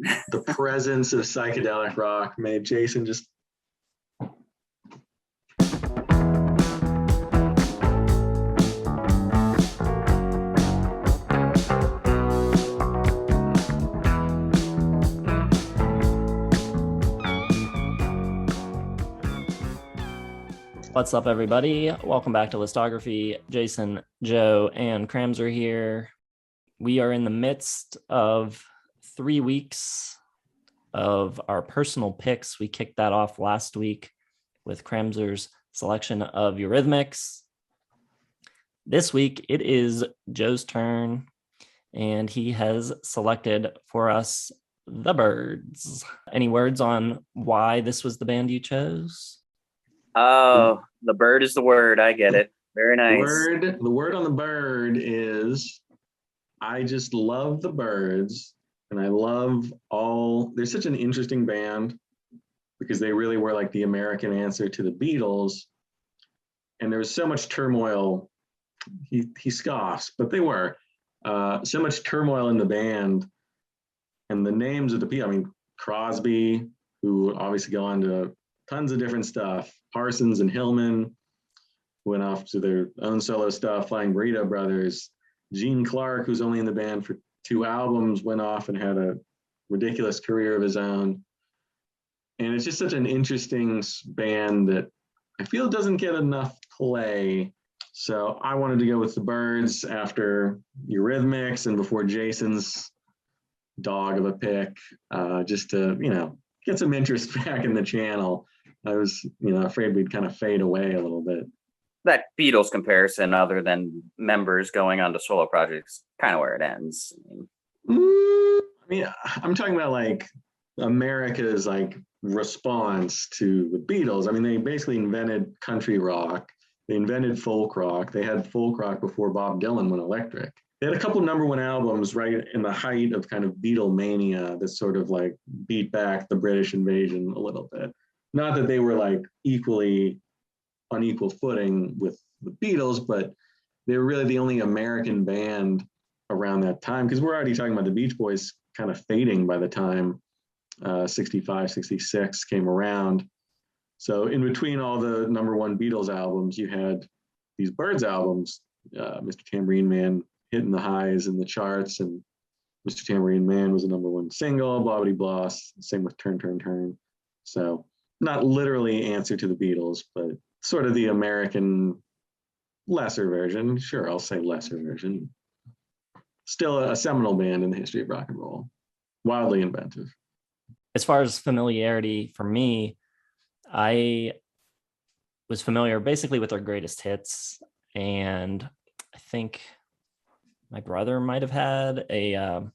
the presence of psychedelic rock made Jason just What's up, everybody? Welcome back to Listography. Jason, Joe, and Krams are here. We are in the midst of 3 weeks of our personal picks. We kicked that off last week with Kramser's selection of Eurythmics. This week, it is Joe's turn, and he has selected for us the Byrds. Any words on why this was the band you chose? Oh, the bird is the word. I get it. Very nice. The word on the bird is I just love the Byrds, and I love they're such an interesting band because they really were like the American answer to the Beatles. And there was so much turmoil. He scoffs, but they were so much turmoil in the band. And the names of the people, I mean, Crosby, who obviously go on to tons of different stuff. Parsons and Hillman went off to their own solo stuff. Flying Burrito Brothers. Gene Clark, who's only in the band for 2 albums, went off and had a ridiculous career of his own. And it's just such an interesting band that I feel doesn't get enough play. So I wanted to go with the Byrds after Eurythmics and before Jason's dog of a pick, just to, get some interest back in the channel. I was, afraid we'd kind of fade away a little bit. That Beatles comparison, other than members going on to solo projects, kind of where it ends. I'm talking about like America's like response to the Beatles. I mean, they basically invented country rock. They invented folk rock. They had folk rock before Bob Dylan went electric. They had a couple #1 albums right in the height of kind of Beatlemania that sort of like beat back the British invasion a little bit. Not that they were like on equal footing with the Beatles, but they were really the only American band around that time, because we're already talking about the Beach Boys kind of fading by the time 65, 66 came around. So in between all the #1 Beatles albums, you had these Byrds albums, Mr. Tambourine Man hitting the highs in the charts, and Mr. Tambourine Man was a #1 single, blah, blah, blah, same with Turn, Turn, Turn. So not literally answer to the Beatles, but sort of the American lesser version. Sure, I'll say lesser version. Still a seminal band in the history of rock and roll. Wildly inventive. As far as familiarity for me, I was familiar basically with their greatest hits. And I think my brother might have had a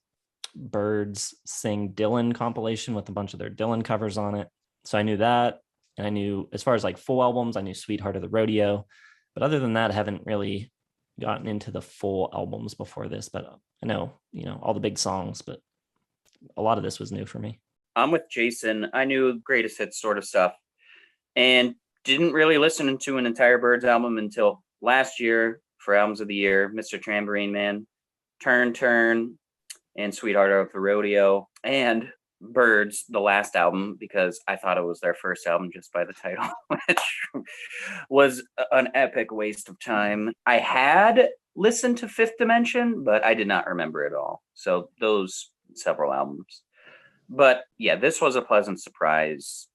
Byrds Sing Dylan compilation with a bunch of their Dylan covers on it. So I knew that. And I knew, as far as like full albums, I knew Sweetheart of the Rodeo. But other than that, I haven't really gotten into the full albums before this. But I know, all the big songs, but a lot of this was new for me. I'm with Jason. I knew greatest hits sort of stuff and didn't really listen to an entire Byrds album until last year for Albums of the Year, Mr. Tambourine Man, Turn, Turn, and Sweetheart of the Rodeo, and Byrds, the last album, because I thought it was their first album just by the title, which was an epic waste of time. I had listened to Fifth Dimension, but I did not remember it all. So those several albums. But yeah, this was a pleasant surprise.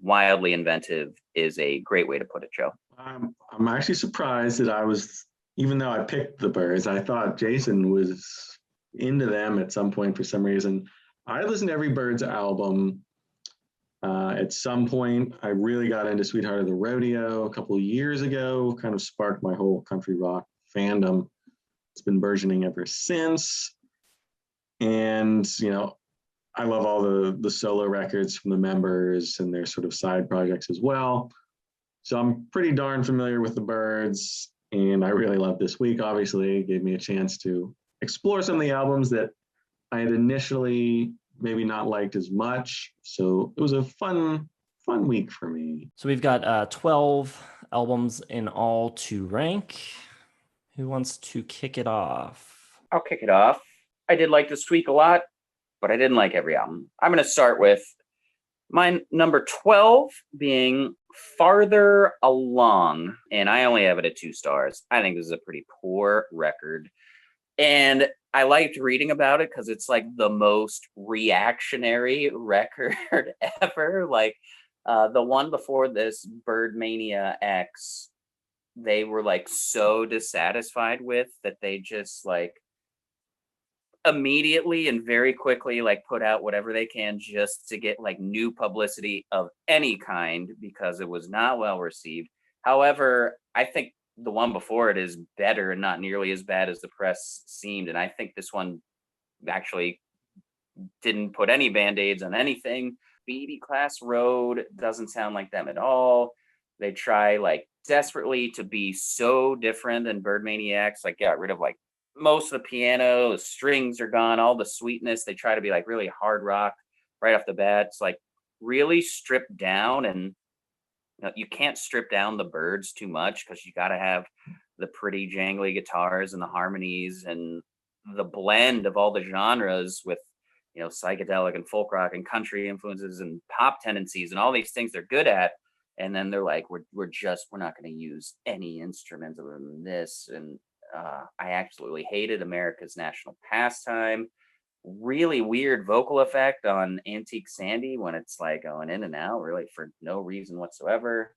Wildly inventive is a great way to put it, Joe. I'm actually surprised that even though I picked the Byrds, I thought Jason was into them at some point for some reason. I listened to every Byrds album. At some point, I really got into Sweetheart of the Rodeo a couple of years ago, kind of sparked my whole country rock fandom. It's been burgeoning ever since. And, I love all the solo records from the members and their sort of side projects as well. So I'm pretty darn familiar with the Byrds, and I really love this week. Obviously, it gave me a chance to explore some of the albums that I had initially maybe not liked as much. So it was a fun week for me. So we've got 12 albums in all to rank. Who wants to kick it off? I'll kick it off. I did like this week a lot, but I didn't like every album. I'm going to start with my number 12 being Farther Along, and I only have it at 2 stars. I think this is a pretty poor record. And I liked reading about it because it's like the most reactionary record ever. Like the one before this, Byrdmaniax, they were like so dissatisfied with that they just like immediately and very quickly like put out whatever they can just to get like new publicity of any kind because it was not well received. However, I think the one before it is better and not nearly as bad as the press seemed. And I think this one actually didn't put any band-aids on anything. BB Class Road doesn't sound like them at all. They try like desperately to be so different than Byrdmaniax, like got rid of like most of the piano, the strings are gone, all the sweetness. They try to be like really hard rock right off the bat. It's like really stripped down, and you can't strip down the Byrds too much because you got to have the pretty jangly guitars and the harmonies and the blend of all the genres with, psychedelic and folk rock and country influences and pop tendencies and all these things they're good at. And then they're like, we're not going to use any instruments other than this. And I absolutely hated America's National Pastime. Really weird vocal effect on Antique Sandy when it's like going in and out really for no reason whatsoever.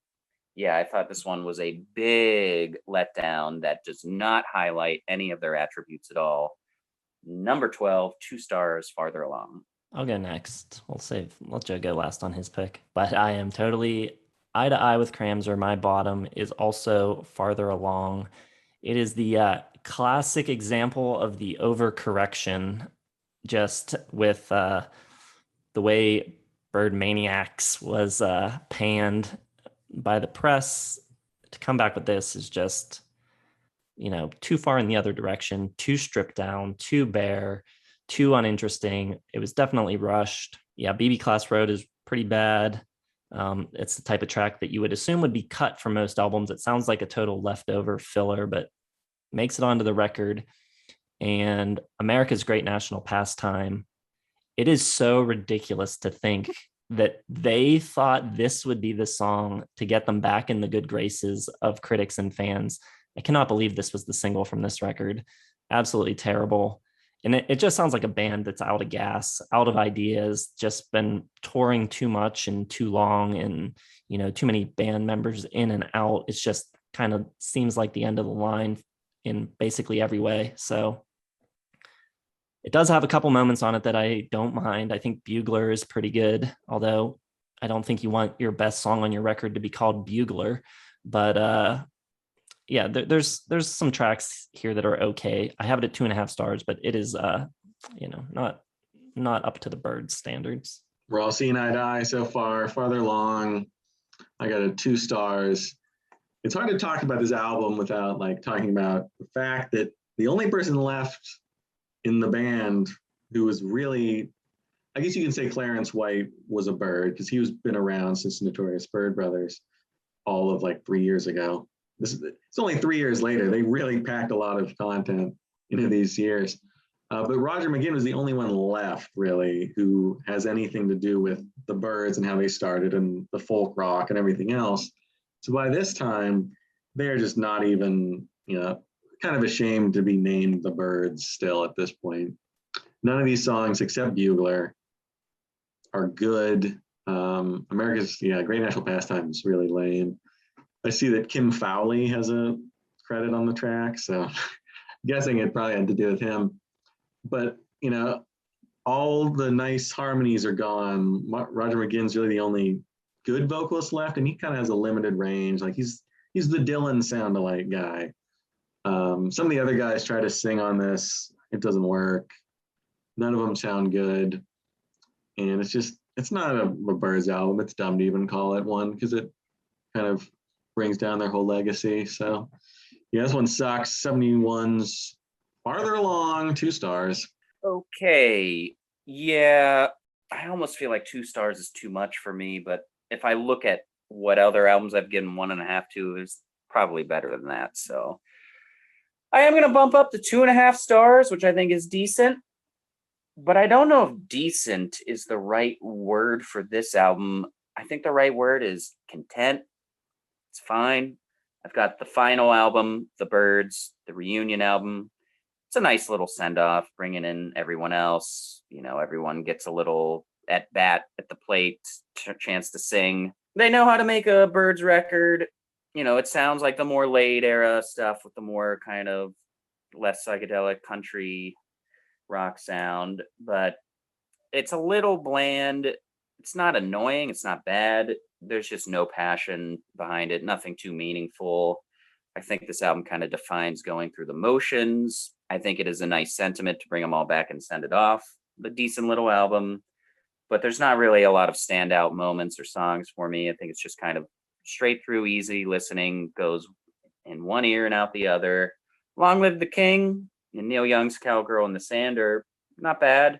Yeah, I thought this one was a big letdown that does not highlight any of their attributes at all. Number 12, 2 stars, Farther Along. I'll go next. Let Joe go last on his pick. But I am totally eye to eye with Cramser. My bottom is also Farther Along. It is the classic example of the overcorrection, just with the way Byrdmaniax was panned by the press. To come back with this is just, too far in the other direction, too stripped down, too bare, too uninteresting. It was definitely rushed. Yeah, BB Class Road is pretty bad. It's the type of track that you would assume would be cut from most albums. It sounds like a total leftover filler, but makes it onto the record. And America's Great National Pastime. It is so ridiculous to think that they thought this would be the song to get them back in the good graces of critics and fans. I cannot believe this was the single from this record. Absolutely terrible. And it just sounds like a band that's out of gas, out of ideas, just been touring too much and too long, and, too many band members in and out. It's just kind of seems like the end of the line in basically every way. So it does have a couple moments on it that I don't mind. I think Bugler is pretty good, although I don't think you want your best song on your record to be called Bugler. But yeah, there's some tracks here that are okay. I have it at 2.5 stars, but it is not up to the Byrds standards. We're all seeing eye to eye so far. Farther Along, I got it 2 stars. It's hard to talk about this album without like talking about the fact that the only person left in the band who was really, I guess you can say Clarence White was a Byrd because he was been around since Notorious Byrd Brothers, all of like 3 years ago. It's only 3 years later. They really packed a lot of content into these years. But Roger McGuinn was the only one left, really, who has anything to do with the Byrds and how they started and the folk rock and everything else. So by this time, they're just not even, kind of ashamed to be named the Byrds still at this point. None of these songs, except Bugler, are good. America's Great National Pastime is really lame. I see that Kim Fowley has a credit on the track, so I'm guessing it probably had to do with him. But, all the nice harmonies are gone. Roger McGuinn's really the only good vocalist left, and he kind of has a limited range. Like he's the Dylan sound-alike guy. Some of the other guys try to sing on this. It doesn't work. None of them sound good. And it's not a Byrds album. It's dumb to even call it one because it kind of brings down their whole legacy. So yeah, this one sucks. 71's Farther Along, 2 stars. Okay. Yeah, I almost feel like 2 stars is too much for me, but if I look at what other albums I've given 1.5 to, it's probably better than that. So I am going to bump up to 2.5 stars, which I think is decent. but I don't know if decent is the right word for this album. I think the right word is content. It's fine. I've got the final album, The Byrds, the reunion album. It's a nice little send off, bringing in everyone else. You know, everyone gets a little at bat at the plate, chance to sing. They know how to make a Byrds record. You know, it sounds like the more late era stuff with the more kind of less psychedelic country rock sound, but it's a little bland. It's not annoying. It's not bad. There's just no passion behind it, nothing too meaningful. I think this album kind of defines going through the motions. I think it is a nice sentiment to bring them all back and send it off. A decent little album, but there's not really a lot of standout moments or songs for me. I think it's just kind of straight through, easy listening, goes in one ear and out the other. Long Live the King and Neil Young's Cowgirl in the Sand are not bad.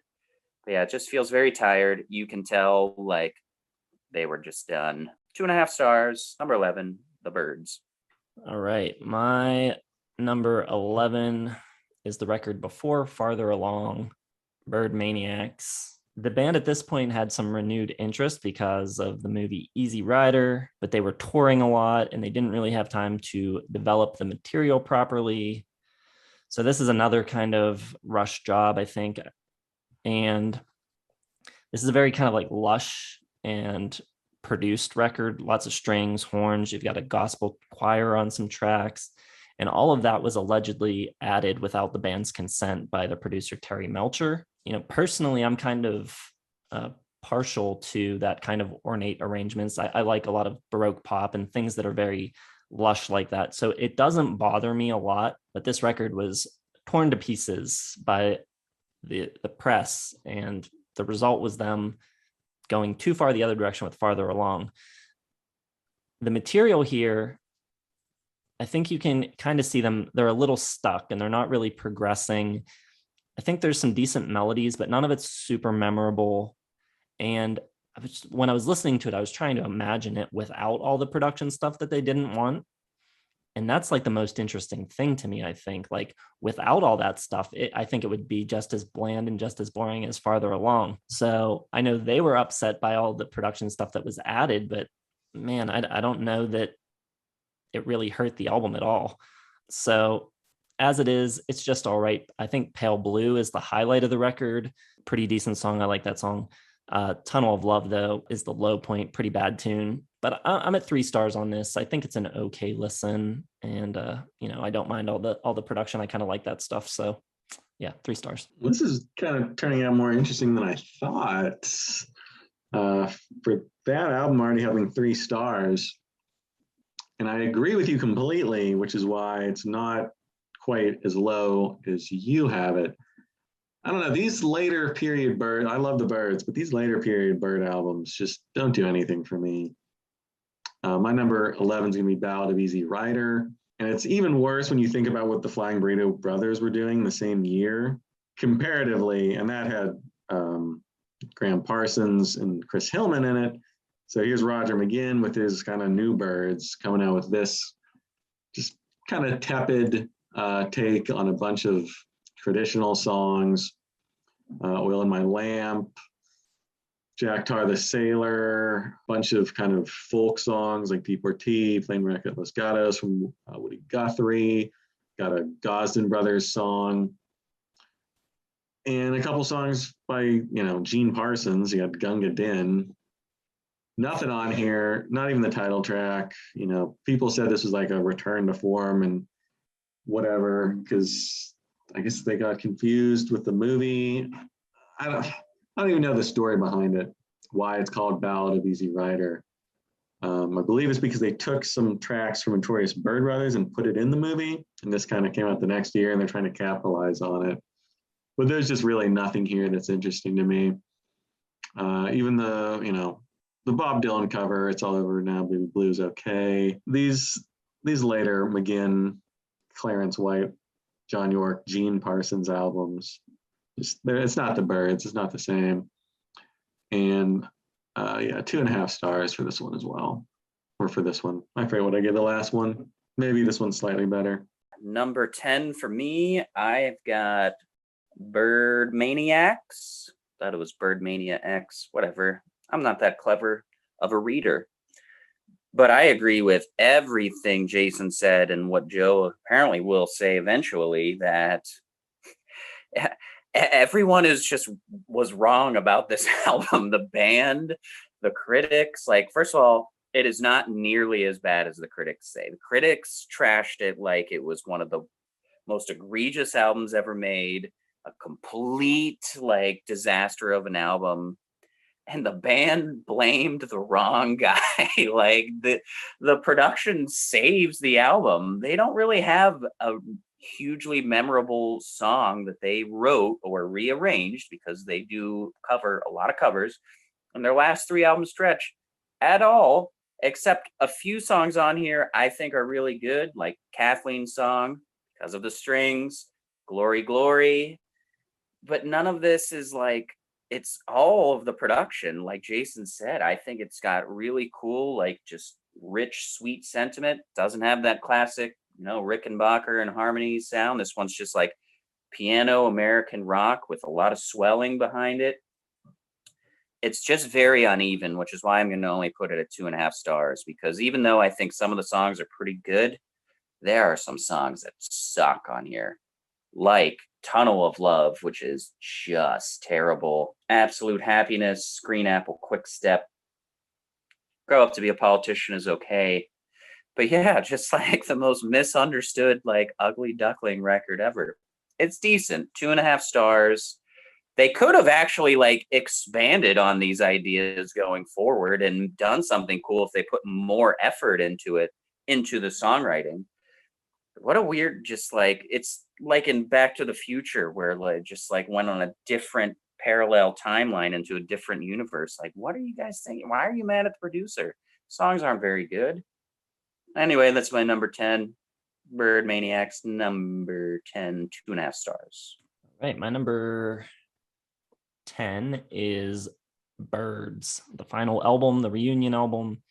But yeah, it just feels very tired. You can tell like they were just done. 2.5 stars. Number 11, The Byrds. All right. My number 11 is the record before Farther Along, Byrdmaniax. The band at this point had some renewed interest because of the movie Easy Rider, but they were touring a lot and they didn't really have time to develop the material properly. So this is another kind of rush job, I think. And this is a very kind of like lush and produced record, lots of strings, horns. You've got a gospel choir on some tracks. And all of that was allegedly added without the band's consent by the producer, Terry Melcher. You know, personally, I'm kind of partial to that kind of ornate arrangements. I like a lot of Baroque pop and things that are very lush like that. So it doesn't bother me a lot, but this record was torn to pieces by the press, and the result was them going too far the other direction with Farther Along. The material here, I think you can kind of see them, they're a little stuck and they're not really progressing. I think there's some decent melodies, but none of it's super memorable. And when I was listening to it, I was trying to imagine it without all the production stuff that they didn't want. And that's like the most interesting thing to me, I think. Like without all that stuff, I think it would be just as bland and just as boring as Farther Along. So I know they were upset by all the production stuff that was added, but man, I don't know that it really hurt the album at all. So as it is, it's just all right. I think Pale Blue is the highlight of the record. Pretty decent song. I like that song. Tunnel of Love, though, is the low point. Pretty bad tune. But I'm at 3 stars on this. I think it's an okay listen. And, you know, I don't mind all the production. I kind of like that stuff. So, yeah, 3 stars. This is kind of turning out more interesting than I thought. For that album already having 3 stars. And I agree with you completely, which is why it's not quite as low as you have it. I don't know, these later period Byrd, I love the Byrds, but these later period Byrd albums just don't do anything for me. My number 11 is going to be Ballad of Easy Rider. And it's even worse when you think about what the Flying Burrito Brothers were doing the same year comparatively. And that had Graham Parsons and Chris Hillman in it. So here's Roger McGuinn with his kind of new Byrds coming out with this just kind of tepid take on a bunch of traditional songs. Oil in My Lamp, Jack Tar the Sailor, bunch of kind of folk songs like Deportee, Plain Wreck at Los Gatos from Woody Guthrie, got a Gosden Brothers song, and a couple songs by, you know, Gene Parsons. You got Gunga Din. Nothing on here, not even the title track. You know, people said this was like a return to form and whatever, because I guess they got confused with the movie. I don't even know the story behind it, why it's called Ballad of Easy Rider. I believe it's because they took some tracks from Notorious Byrd Brothers and put it in the movie, and this kind of came out the next year, and they're trying to capitalize on it. But there's just really nothing here that's interesting to me. Even the, you know, the Bob Dylan cover, It's All Over Now, Baby Blue's okay. These later McGuinn, Clarence White, John York, Gene Parsons albums, it's not the Byrds, it's not the same. And yeah, 2.5 stars for this one as well, or for this one. I forget what I gave the last one. Maybe this one's slightly better. Number 10 for me, I've got Byrdmaniax. Thought it was Byrdmaniax, whatever. I'm not that clever of a reader. But I agree with everything Jason said and what Joe apparently will say eventually, that everyone was wrong about this album. The band, the critics, like, first of all, it is not nearly as bad as the critics say. The critics trashed it like it was one of the most egregious albums ever made, a complete like disaster of an album. And the band blamed the wrong guy. Like the production saves the album. They don't really have a hugely memorable song that they wrote or rearranged, because they do cover a lot of covers in their last 3 album stretch at all, except a few songs on here I think are really good, like Kathleen's song, Because of the Strings, Glory, Glory. But none of this is like, it's all of the production. Like Jason said, I think it's got really cool, like just rich, sweet sentiment. Doesn't have that classic, Rickenbacker and harmony sound. This one's just like piano American rock with a lot of swelling behind it. It's just very uneven, which is why I'm going to only put it at 2.5 stars, because even though I think some of the songs are pretty good, there are some songs that suck on here, like Tunnel of Love, which is just terrible. Absolute Happiness, Green Apple Quick Step, Grow Up to Be a Politician is okay. But yeah, just like the most misunderstood, like ugly duckling record ever. It's decent, 2.5 stars. They could have actually like expanded on these ideas going forward and done something cool if they put more effort into it, into the songwriting. What a weird, just like, it's like in Back to the Future, where like just like went on a different parallel timeline into a different universe. Like, what are you guys thinking? Why are you mad at the producer? Songs aren't very good. Anyway, that's my number 10. Byrdmaniax, number 10, 2.5 stars. All right, my number 10 is Byrds, the final album, the reunion album.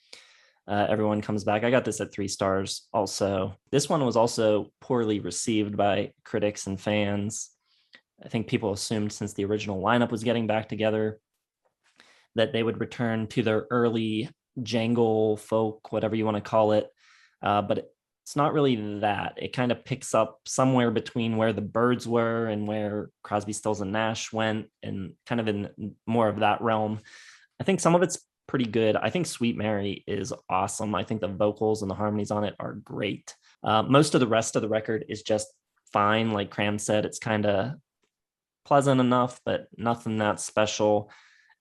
Everyone Comes Back. I got this at 3 stars also. This one was also poorly received by critics and fans. I think people assumed, since the original lineup was getting back together, that they would return to their early jangle, folk, whatever you want to call it. But it's not really that. It kind of picks up somewhere between where the Byrds were and where Crosby, Stills, and Nash went, and kind of in more of that realm. I think some of it's pretty good. I think Sweet Mary is awesome. I think the vocals and the harmonies on it are great. Most of the rest of the record is just fine. Like Cram said, it's kind of pleasant enough, but nothing that special.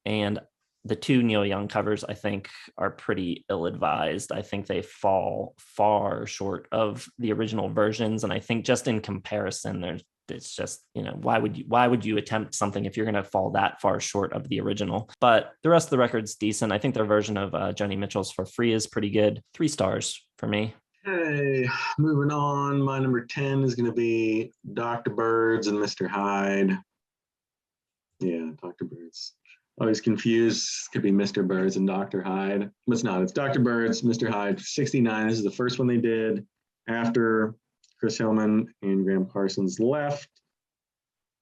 And the 2 Neil Young covers, I think, are pretty ill-advised. I think they fall far short of the original versions. And I think just in comparison, it's just, why would you attempt something if you're going to fall that far short of the original? But the rest of the record's decent. I think their version of Joni Mitchell's For Free is pretty good. 3 stars for me. Hey, moving on. My number 10 is going to be Dr. Byrds and Mr. Hyde. Yeah, Dr. Byrds. Always confused. Could be Mr. Byrds and Dr. Hyde. But it's not. It's Dr. Byrds, Mr. Hyde, 69. This is the first one they did after Chris Hillman and Graham Parsons left,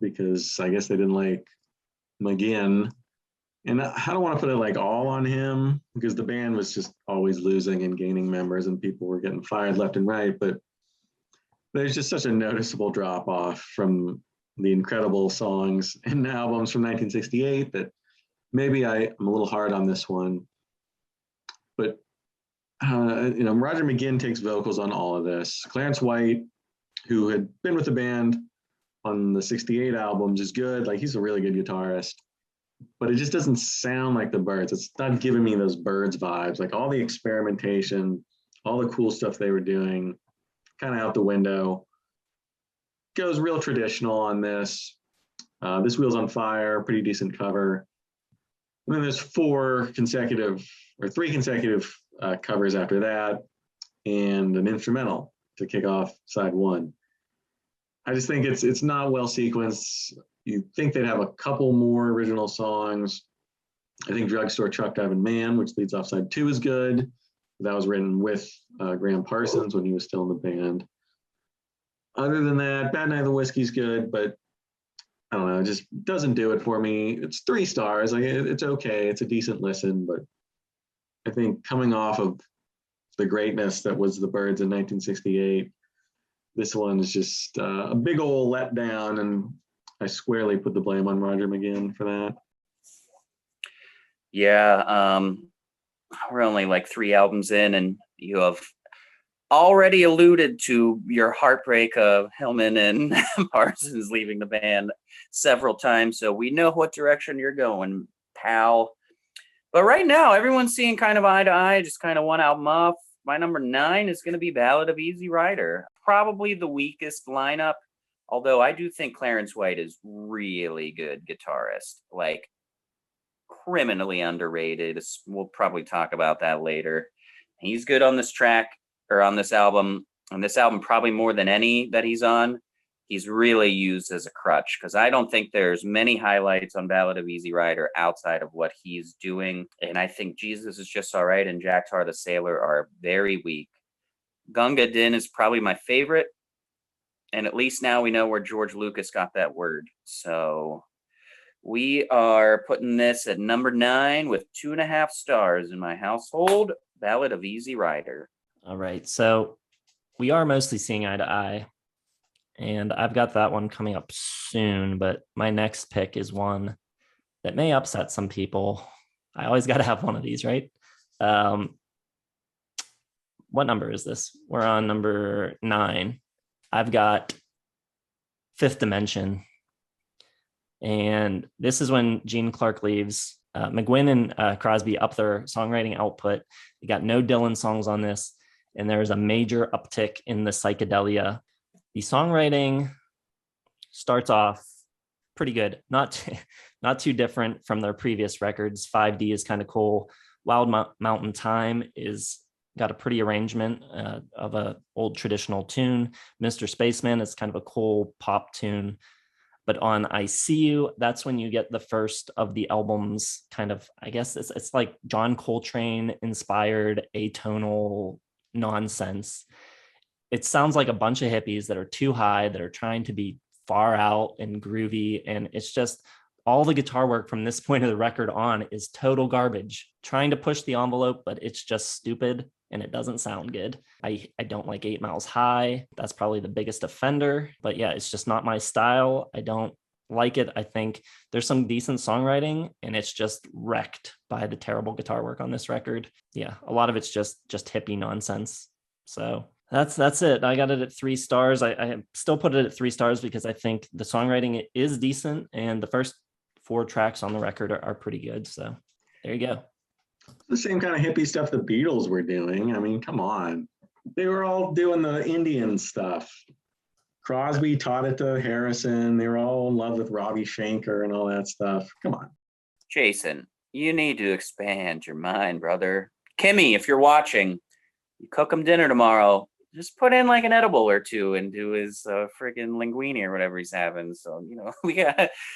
because I guess they didn't like McGuinn. And I don't want to put it like all on him, because the band was just always losing and gaining members and people were getting fired left and right. But there's just such a noticeable drop off from the incredible songs and albums from 1968 that maybe I'm a little hard on this one. But Roger McGuinn takes vocals on all of this. Clarence White, who had been with the band on the 68 albums, is good. Like, he's a really good guitarist, but it just doesn't sound like the Byrds. It's not giving me those Byrds vibes. Like, all the experimentation, all the cool stuff they were doing, kind of out the window. Goes real traditional on this. This Wheel's on Fire, pretty decent cover. And then there's 3 consecutive covers after that, and an instrumental to kick off side 1. I just think it's not well sequenced. You think they'd have a couple more original songs. I think Drugstore Truck Driving Man, which leads off side 2, is good. That was written with Graham Parsons when he was still in the band. Other than that, Bad Night of the Whiskey's good, but I don't know, it just doesn't do it for me. It's 3 stars. Like it's okay. It's a decent listen, but I think coming off of the greatness that was the Byrds in 1968, this one is just a big old letdown, and I squarely put the blame on Roger McGuinn for that. Yeah, we're only like 3 albums in, and you have already alluded to your heartbreak of Hillman and Parsons leaving the band several times, so we know what direction you're going, pal. But right now, everyone's seeing kind of eye to eye, just kind of one album off. My number 9 is going to be Ballad of Easy Rider. Probably the weakest lineup, although I do think Clarence White is really good guitarist, like criminally underrated. We'll probably talk about that later. He's good on this track, or on this album. On this album, probably more than any that he's on. He's really used as a crutch, because I don't think there's many highlights on Ballad of Easy Rider outside of what he's doing. And I think Jesus Is Just All Right and Jack Tar the Sailor are very weak. Gunga Din is probably my favorite. And at least now we know where George Lucas got that word. So we are putting this at number 9 with 2.5 stars in my household. Ballad of Easy Rider. All right. So we are mostly seeing eye to eye. And I've got that one coming up soon, but my next pick is one that may upset some people. I always got to have one of these, right? What number is this? We're on number 9. I've got Fifth Dimension. And this is when Gene Clark leaves. McGuinn and Crosby up their songwriting output. They got no Dylan songs on this. And there's a major uptick in the psychedelia. The songwriting starts off pretty good, not too different from their previous records. 5D is kind of cool. Wild Mountain Time is got a pretty arrangement of a old traditional tune. Mr. Spaceman is kind of a cool pop tune. But on I See You, that's when you get the first of the album's kind of, I guess it's like John Coltrane inspired atonal nonsense. It sounds like a bunch of hippies that are too high, that are trying to be far out and groovy. And it's just all the guitar work from this point of the record on is total garbage, trying to push the envelope, but it's just stupid and it doesn't sound good. I don't like 8 Miles High. That's probably the biggest offender, but yeah, it's just not my style. I don't like it. I think there's some decent songwriting and it's just wrecked by the terrible guitar work on this record. Yeah, a lot of it's just hippie nonsense. So that's it. I got it at 3 stars. I still put it at 3 stars because I think the songwriting is decent and the first 4 tracks on the record are pretty good. So there you go. The same kind of hippie stuff the Beatles were doing. I mean, come on. They were all doing the Indian stuff. Crosby taught it to Harrison. They were all in love with Robbie Schenker and all that stuff. Come on. Jason, you need to expand your mind, brother. Kimmy, if you're watching, you cook him dinner tomorrow. Just put in like an edible or 2 into his friggin' linguine or whatever he's having. So,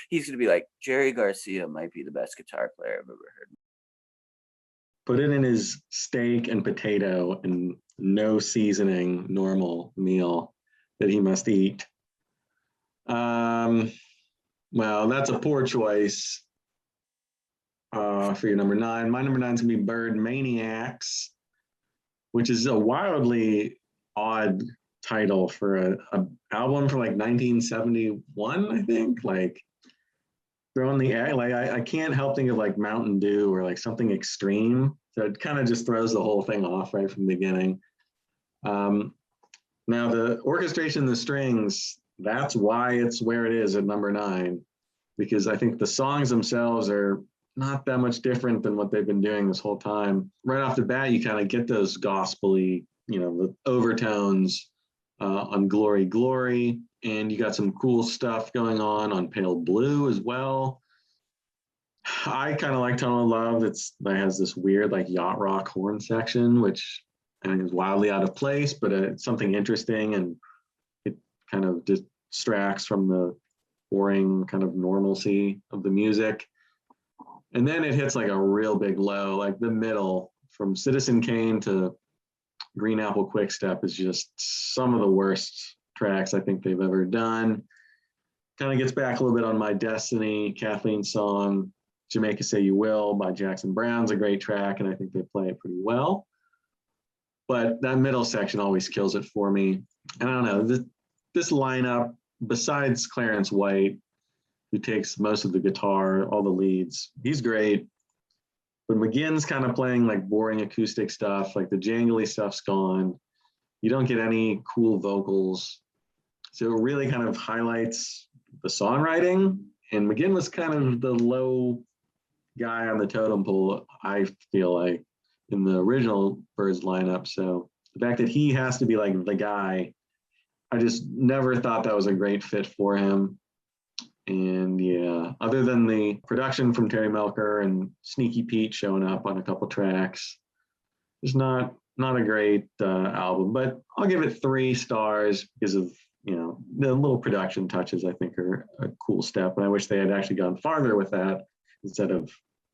he's going to be like, Jerry Garcia might be the best guitar player I've ever heard. Put it in his steak and potato and no seasoning, normal meal that he must eat. Well, that's a poor choice for your number 9. My number 9 is going to be Byrdmaniax, which is a wildly odd title for a album from like 1971, I think. Like throwing the egg, like I can't help think of like Mountain Dew or like something extreme. So it kind of just throws the whole thing off right from the beginning. Now the orchestration, the strings, that's why it's where it is at number 9, because I think the songs themselves are not that much different than what they've been doing this whole time. Right off the bat, you kind of get those gospel-y, the overtones on Glory, Glory, and you got some cool stuff going on Pale Blue as well. I kind of like Tunnel of Love. That has this weird like yacht rock horn section, which I think is wildly out of place, but it's something interesting, and it kind of distracts from the boring kind of normalcy of the music. And then it hits like a real big low, like the middle from Citizen Kane to Green Apple Quick Step is just some of the worst tracks I think they've ever done. kind of gets back a little bit on My Destiny, Kathleen's song, Jamaica Say You Will by Jackson Brown's a great track, and I think they play it pretty well. But that middle section always kills it for me. And I don't know, this lineup, besides Clarence White, who takes most of the guitar, all the leads, he's great. But McGuinn's kind of playing like boring acoustic stuff, like the jangly stuff's gone. You don't get any cool vocals. So it really kind of highlights the songwriting. And McGuinn was kind of the low guy on the totem pole, I feel like, in the original Byrds lineup. So the fact that he has to be like the guy, I just never thought that was a great fit for him. And yeah, other than the production from Terry Melker and Sneaky Pete showing up on a couple tracks, it's not a great album. But I'll give it 3 stars because of, you know, the little production touches. I think are a cool step, and I wish they had actually gone farther with that instead of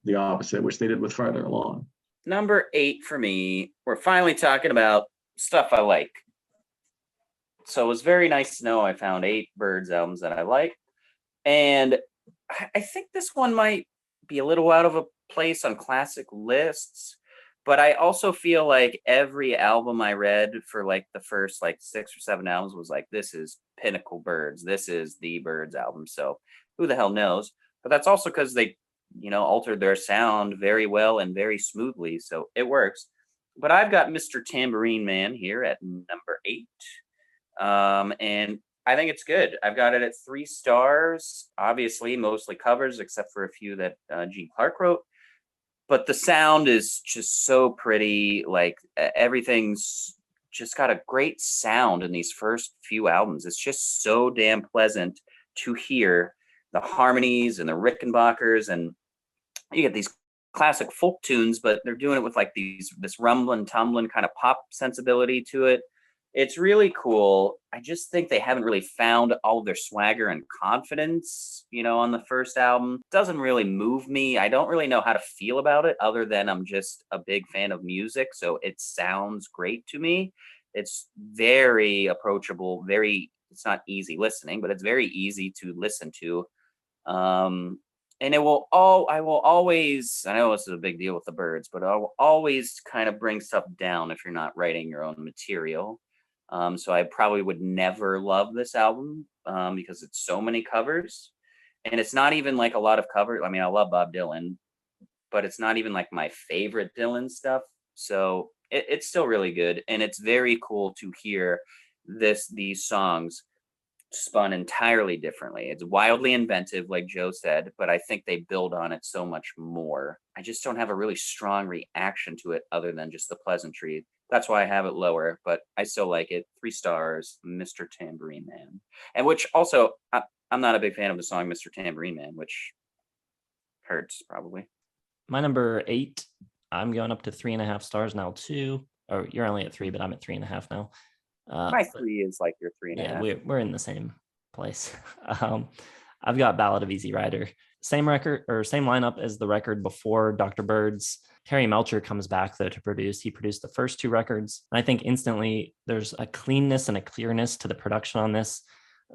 the opposite, which they did with Farther Along. Number 8 for me, we're finally talking about stuff I like. So it was very nice to know I found 8 Byrds albums that I like. And I think this one might be a little out of a place on classic lists, but I also feel like every album I read for like the first like 6 or 7 albums was like, this is pinnacle Byrds. This is the Byrds album. So who the hell knows? But that's also because they, you know, altered their sound very well and very smoothly. So it works. But I've got Mr. Tambourine Man here at number 8. And I think it's good. I've got it at 3 stars, obviously mostly covers, except for a few that Gene Clark wrote. But the sound is just so pretty. Like everything's just got a great sound in these first few albums. It's just so damn pleasant to hear the harmonies and the Rickenbackers, and you get these classic folk tunes, but they're doing it with like this rumbling, tumbling kind of pop sensibility to it. It's really cool. I just think they haven't really found all of their swagger and confidence, you know, on the first album. Doesn't really move me. I don't really know how to feel about it other than I'm just a big fan of music. So it sounds great to me. It's very approachable, it's not easy listening, but it's very easy to listen to. And I will always, I know this is a big deal with the Byrds, but I will always kind of bring stuff down if you're not writing your own material. So I probably would never love this album because it's so many covers, and it's not even like a lot of covers. I mean, I love Bob Dylan, but it's not even like my favorite Dylan stuff. So it's still really good, and it's very cool to hear these songs spun entirely differently. It's wildly inventive, like Joe said, but I think they build on it so much more. I just don't have a really strong reaction to it other than just the pleasantry. That's why I have it lower, but I still like it. 3 stars, Mr. Tambourine Man. And which also, I'm not a big fan of the song Mr. Tambourine Man, which hurts probably. My number 8, I'm going up to 3.5 stars now too. Or you're only at 3, but I'm at 3.5 now. My 3 is like your 3.5. Yeah, we're in the same place. I've got Ballad of Easy Rider. Same record or same lineup as the record before Dr. Byrds. Terry Melcher comes back though to produce. He produced the first 2 records. And I think instantly there's a cleanness and a clearness to the production on this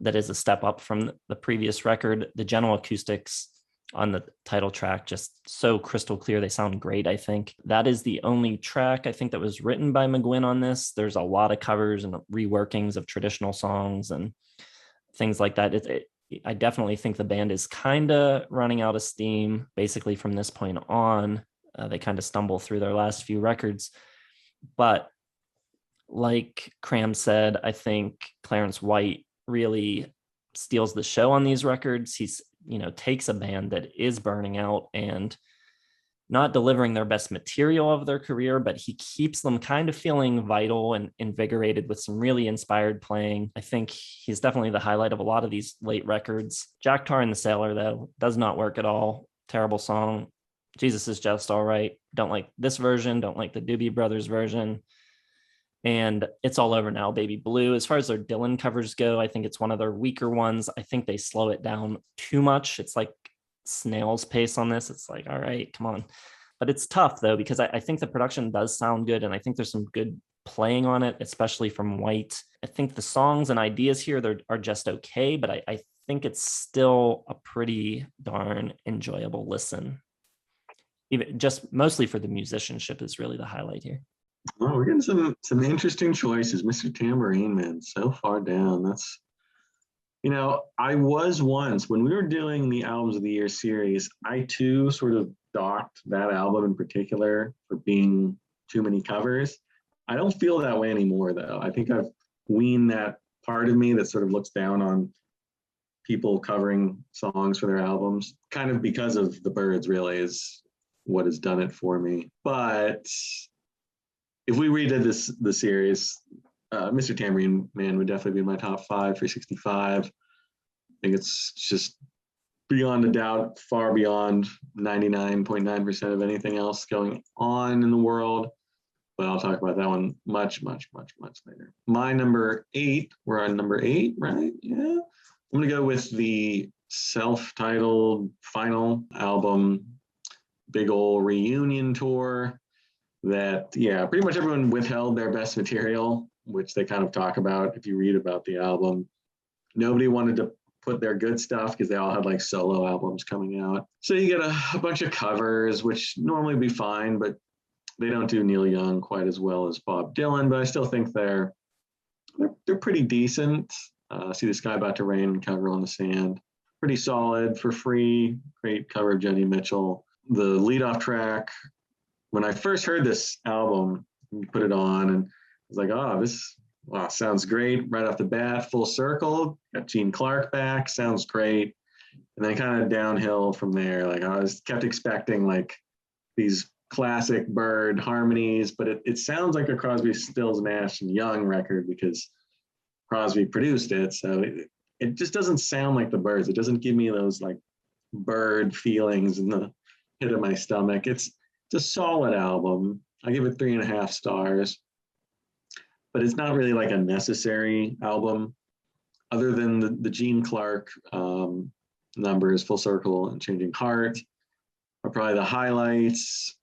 that is a step up from the previous record. The general acoustics on the title track just so crystal clear. They sound great, I think. That is the only track I think that was written by McGuinn on this. There's a lot of covers and reworkings of traditional songs and things like that. I definitely think the band is kind of running out of steam basically from this point on. They kind of stumble through their last few records. But like Cram said, I think Clarence White really steals the show on these records. He's, takes a band that is burning out and not delivering their best material of their career, but he keeps them kind of feeling vital and invigorated with some really inspired playing. I think he's definitely the highlight of a lot of these late records. Jack Tar and the Sailor, though, does not work at all. Terrible song. Jesus Is Just All Right. Don't like this version. Don't like the Doobie Brothers version. And It's All Over Now, Baby Blue. As far as their Dylan covers go, I think it's one of their weaker ones. I think they slow it down too much. It's like snail's pace on this. It's like, all right, come on. But it's tough though, because I think the production does sound good. And I think there's some good playing on it, especially from White. I think the songs and ideas here are just okay, but I think it's still a pretty darn enjoyable listen. Even just mostly for the musicianship is really the highlight here. Oh, we're getting some interesting choices. Mr. Tambourine Man, so far down. That's, I was once, when we were doing the Albums of the Year series, I too sort of docked that album in particular for being too many covers. I don't feel that way anymore, though. I think I've weaned that part of me that sort of looks down on people covering songs for their albums, kind of because of the Byrds, really, is what has done it for me. But if we redid the series, Mr. Tambourine Man would definitely be my top 5 for 65. I think it's just beyond a doubt, far beyond 99.9% of anything else going on in the world. But I'll talk about that one much, much, much, much later. My number 8, we're on number 8, right? Yeah. I'm going to go with the self-titled final album, big ol' reunion tour that, pretty much everyone withheld their best material, which they kind of talk about if you read about the album. Nobody wanted to put their good stuff because they all had like solo albums coming out. So you get a bunch of covers, which normally would be fine, but they don't do Neil Young quite as well as Bob Dylan, but I still think they're pretty decent. See the Sky About to Rain cover on the Sand. Pretty solid for free. Great cover of Joni Mitchell. The leadoff track, when I first heard this album, we put it on and I was like, this sounds great right off the bat. Full Circle, got Gene Clark back, sounds great. And then kind of downhill from there. Like I was kept expecting like these classic Byrd harmonies, but it sounds like a Crosby, Stills, Nash and Young record because Crosby produced it. So it just doesn't sound like the Byrds. It doesn't give me those like Byrd feelings in the pit of my stomach. It's a solid album. I give it 3.5 stars, but it's not really like a necessary album other than the Gene Clark numbers, Full Circle and Changing Heart are probably the highlights.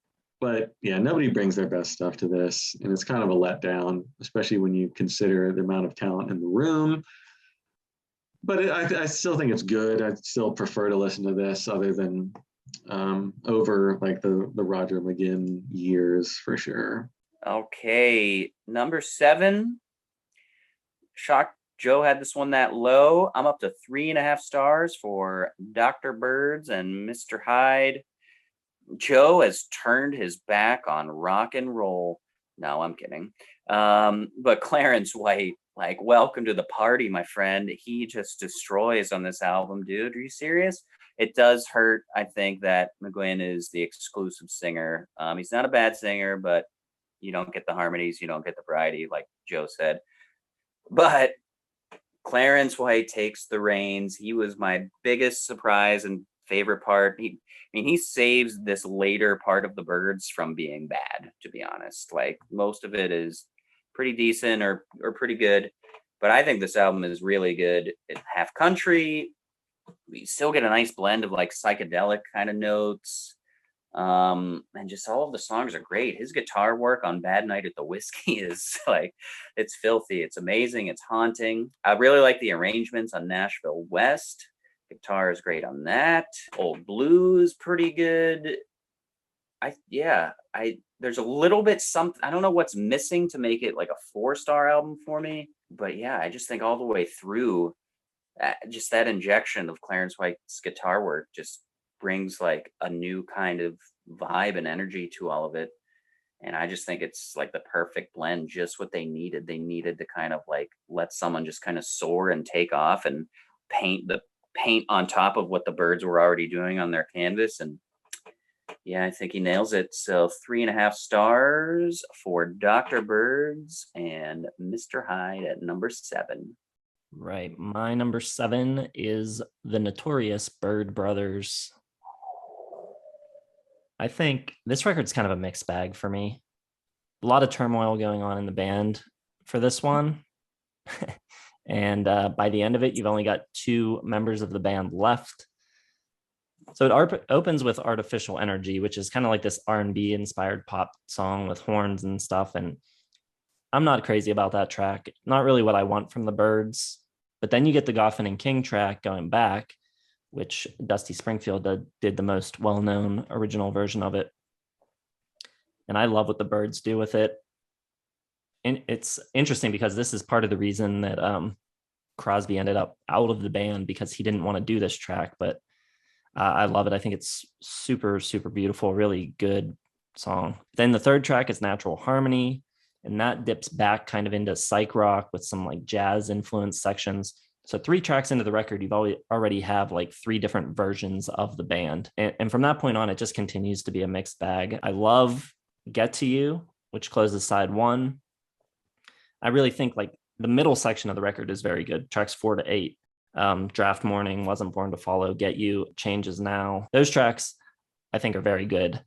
But yeah, nobody brings their best stuff to this, and it's kind of a letdown, especially when you consider the amount of talent in the room. But I still think it's good. I still prefer to listen to this other than over like the Roger McGuinn years for sure. Okay, number 7. Shocked Joe had this one that low. I'm up to 3.5 stars for Dr. Byrds and Mr. Hyde. Joe has turned his back on rock and roll. No, I'm kidding. But Clarence White, like, welcome to the party, my friend. He just destroys on this album, dude. Are you serious? It does hurt, I think, that McGuinn is the exclusive singer. He's not a bad singer, but you don't get the harmonies, you don't get the variety, like Joe said. But Clarence White takes the reins. He was my biggest surprise and favorite part. He saves this later part of the Byrds from being bad, to be honest. Like most of it is pretty decent or pretty good, but I think this album is really good. It's half country. We still get a nice blend of like psychedelic kind of notes. And just all of the songs are great. His guitar work on Bad Night at the Whiskey is like, it's filthy. It's amazing. It's haunting. I really like the arrangements on Nashville West. Guitar is great on that. Old Blues, pretty good. There's a little bit something. I don't know what's missing to make it like a 4-star album for me, but yeah, I just think all the way through, just that injection of Clarence White's guitar work just brings like a new kind of vibe and energy to all of it. And I just think it's like the perfect blend, just what they needed. They needed to kind of like let someone just kind of soar and take off and paint on top of what the Byrds were already doing on their canvas. And yeah, I think he nails it. So 3.5 stars for Dr. Byrds and Mr. Hyde at number 7. Right. My number 7 is the Notorious Byrd Brothers. I think this record's kind of a mixed bag for me. A lot of turmoil going on in the band for this one. And by the end of it, you've only got 2 members of the band left. So it opens with Artificial Energy, which is kind of like this R&B inspired pop song with horns and stuff. And I'm not crazy about that track. Not really what I want from the Byrds. But then you get the Goffin and King track Going Back, which Dusty Springfield did the most well-known original version of it. And I love what the Byrds do with it. And it's interesting because this is part of the reason that Crosby ended up out of the band, because he didn't want to do this track. But I love it. I think it's super, super beautiful, really good song. Then the third track is Natural Harmony, and that dips back kind of into psych rock with some like jazz influenced sections. So 3 tracks into the record, you've already have like 3 different versions of the band. And from that point on, it just continues to be a mixed bag. I love Get to You, which closes side 1. I really think like the middle section of the record is very good. Tracks 4 to 8. Draft Morning, Wasn't Born to Follow, Get You, Changes Now. Those tracks I think are very good.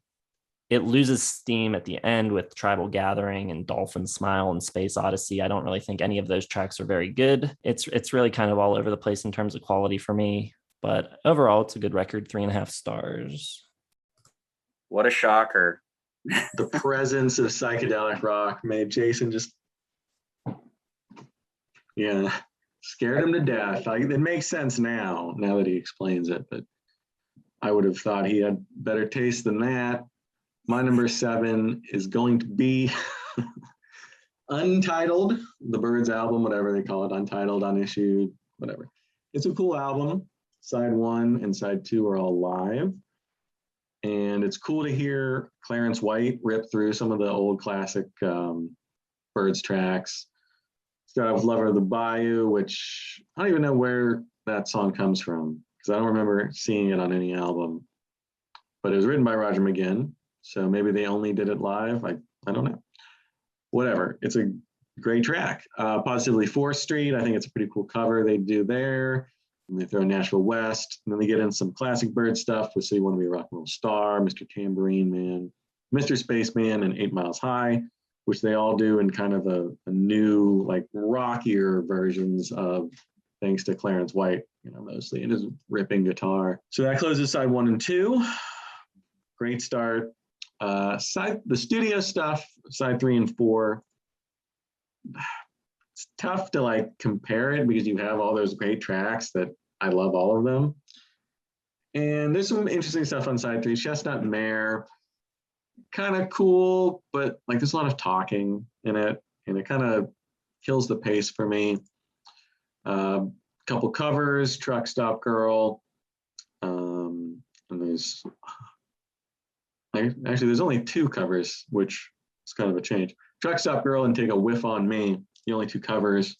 It loses steam at the end with Tribal Gathering and Dolphin Smile and Space Odyssey. I don't really think any of those tracks are very good. It's really kind of all over the place in terms of quality for me. But overall, it's a good record, 3.5 stars. What a shocker. The presence of psychedelic rock made Jason just, scared him to death. It makes sense now that he explains it, but I would have thought he had better taste than that. My number 7 is going to be Untitled, the Byrds album, whatever they call it, Untitled, Unissued, whatever. It's a cool album. Side 1 and side 2 are all live. And it's cool to hear Clarence White rip through some of the old classic Byrds tracks. Start with Lover of the Bayou, which I don't even know where that song comes from, because I don't remember seeing it on any album. But it was written by Roger McGuinn, so maybe they only did it live. I don't know. Whatever. It's a great track. Positively 4th Street, I think it's a pretty cool cover they do there. And they throw Nashville West, and then they get in some classic Byrd stuff with So You Want to Be a Rock and Roll Star, Mr. Tambourine Man, Mr. Spaceman, and 8 Miles High, which they all do in kind of a new, like, rockier versions of, thanks to Clarence White, mostly in his ripping guitar. So that closes side 1 and 2. Great start. The studio stuff, side 3 and 4. It's tough to like compare it because you have all those great tracks that I love all of them. And there's some interesting stuff on side 3. Chestnut Mare, kind of cool, but like there's a lot of talking in it, and it kind of kills the pace for me. Couple covers, Truck Stop Girl, and there's only 2 covers, which is kind of a change. Truck Stop Girl and Take a Whiff on Me, the only 2 covers.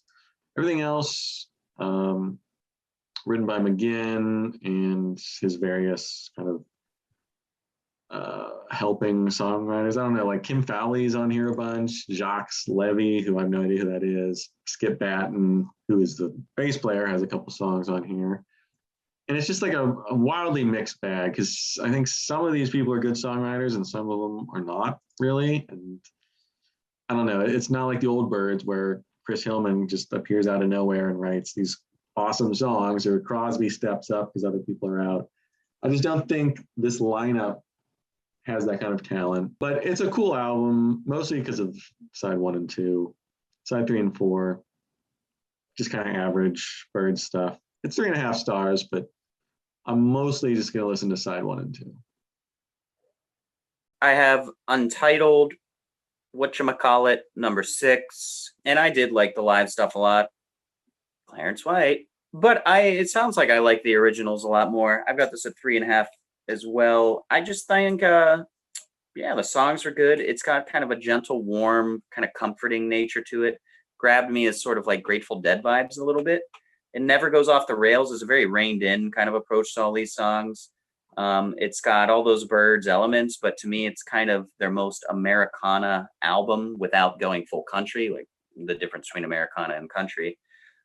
Everything else written by McGuinn and his various kind of helping songwriters. I don't know, like Kim Fowley's on here a bunch, Jacques Levy, who I have no idea who that is, Skip Batten, who is the bass player, has a couple songs on here. And it's just like a wildly mixed bag, because I think some of these people are good songwriters and some of them are not really. And I don't know, it's not like the old Byrds where Chris Hillman just appears out of nowhere and writes these awesome songs, or Crosby steps up because other people are out. I just don't think this lineup has that kind of talent, but it's a cool album, mostly because of side 1 and 2. Side 3 and 4, just kind of average Byrd stuff. It's 3.5 stars, but I'm mostly just going to listen to side 1 and 2. I have Untitled, whatchamacallit, number 6, and I did like the live stuff a lot. Clarence White, but it sounds like I like the originals a lot more. I've got this at 3.5 as well. I just think, the songs are good. It's got kind of a gentle, warm, kind of comforting nature to it. Grabbed me as sort of like Grateful Dead vibes a little bit. It never goes off the rails. It's a very reined in kind of approach to all these songs. It's got all those Byrds elements, but to me, it's kind of their most Americana album without going full country, like the difference between Americana and country.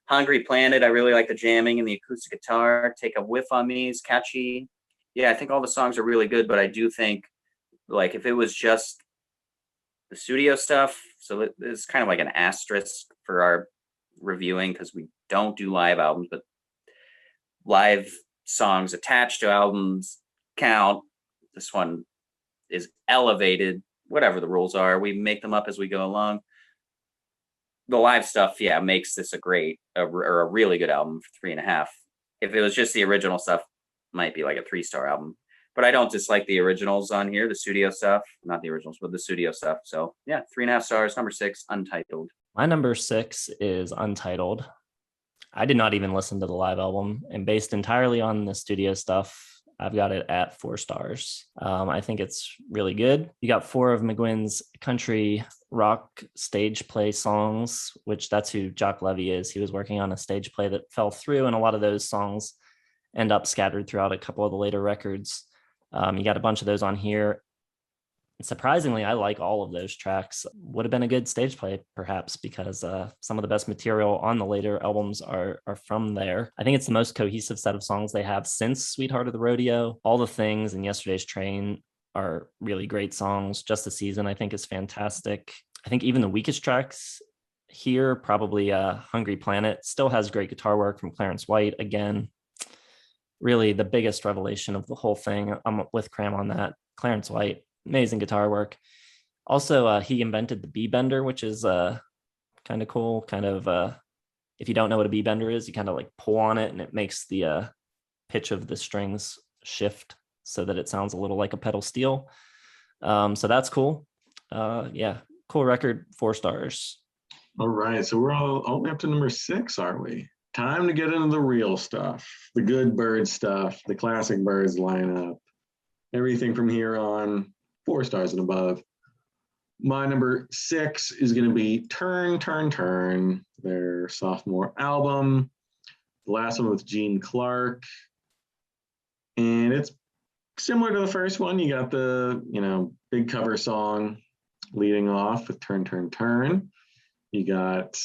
Hungry Planet, I really like the jamming and the acoustic guitar. Take a Whiff on Me is catchy. Yeah, I think all the songs are really good, but I do think, like, if it was just the studio stuff, so it's kind of like an asterisk for our reviewing, because we don't do live albums, but live songs attached to albums count. This one is elevated, whatever the rules are. We make them up as we go along. the live stuff, yeah, makes this or a really good album for 3.5. If it was just the original stuff, might be like a 3-star album. But I don't dislike the originals on here, the studio stuff, not the originals, but the studio stuff. So yeah, 3.5 stars. Number 6, Untitled. My number 6 is Untitled. I did not even listen to the live album, and based entirely on the studio stuff, I've got it at 4 stars. I think it's really good. You got 4 of McGuinn's country rock stage play songs, which that's who Jock Levy is. He was working on a stage play that fell through, and a lot of those songs end up scattered throughout a couple of the later records. You got a bunch of those on here. Surprisingly, I like all of those tracks. Would have been a good stage play, perhaps, because some of the best material on the later albums are from there. I think it's the most cohesive set of songs they have since Sweetheart of the Rodeo. All the Things and Yesterday's Train are really great songs. Just the Season, I think, is fantastic. I think even the weakest tracks here, probably Hungry Planet, still has great guitar work from Clarence White. Again, really the biggest revelation of the whole thing. I'm with Cram on that. Clarence White, amazing guitar work. Also, he invented the B-bender, which is kind of cool. If you don't know what a B-bender is, you kind of like pull on it and it makes the pitch of the strings shift so that it sounds a little like a pedal steel. So that's cool. Yeah, cool record, 4 stars. All right, so we're all the way up to number 6, aren't we? Time to get into the real stuff, the good Byrd stuff, the classic Byrds lineup, everything from here on, 4 stars and above. My number 6 is going to be Turn, Turn, Turn, their sophomore album, the last one with Gene Clark. And it's similar to the first one. You got the, big cover song leading off with Turn, Turn, Turn. You got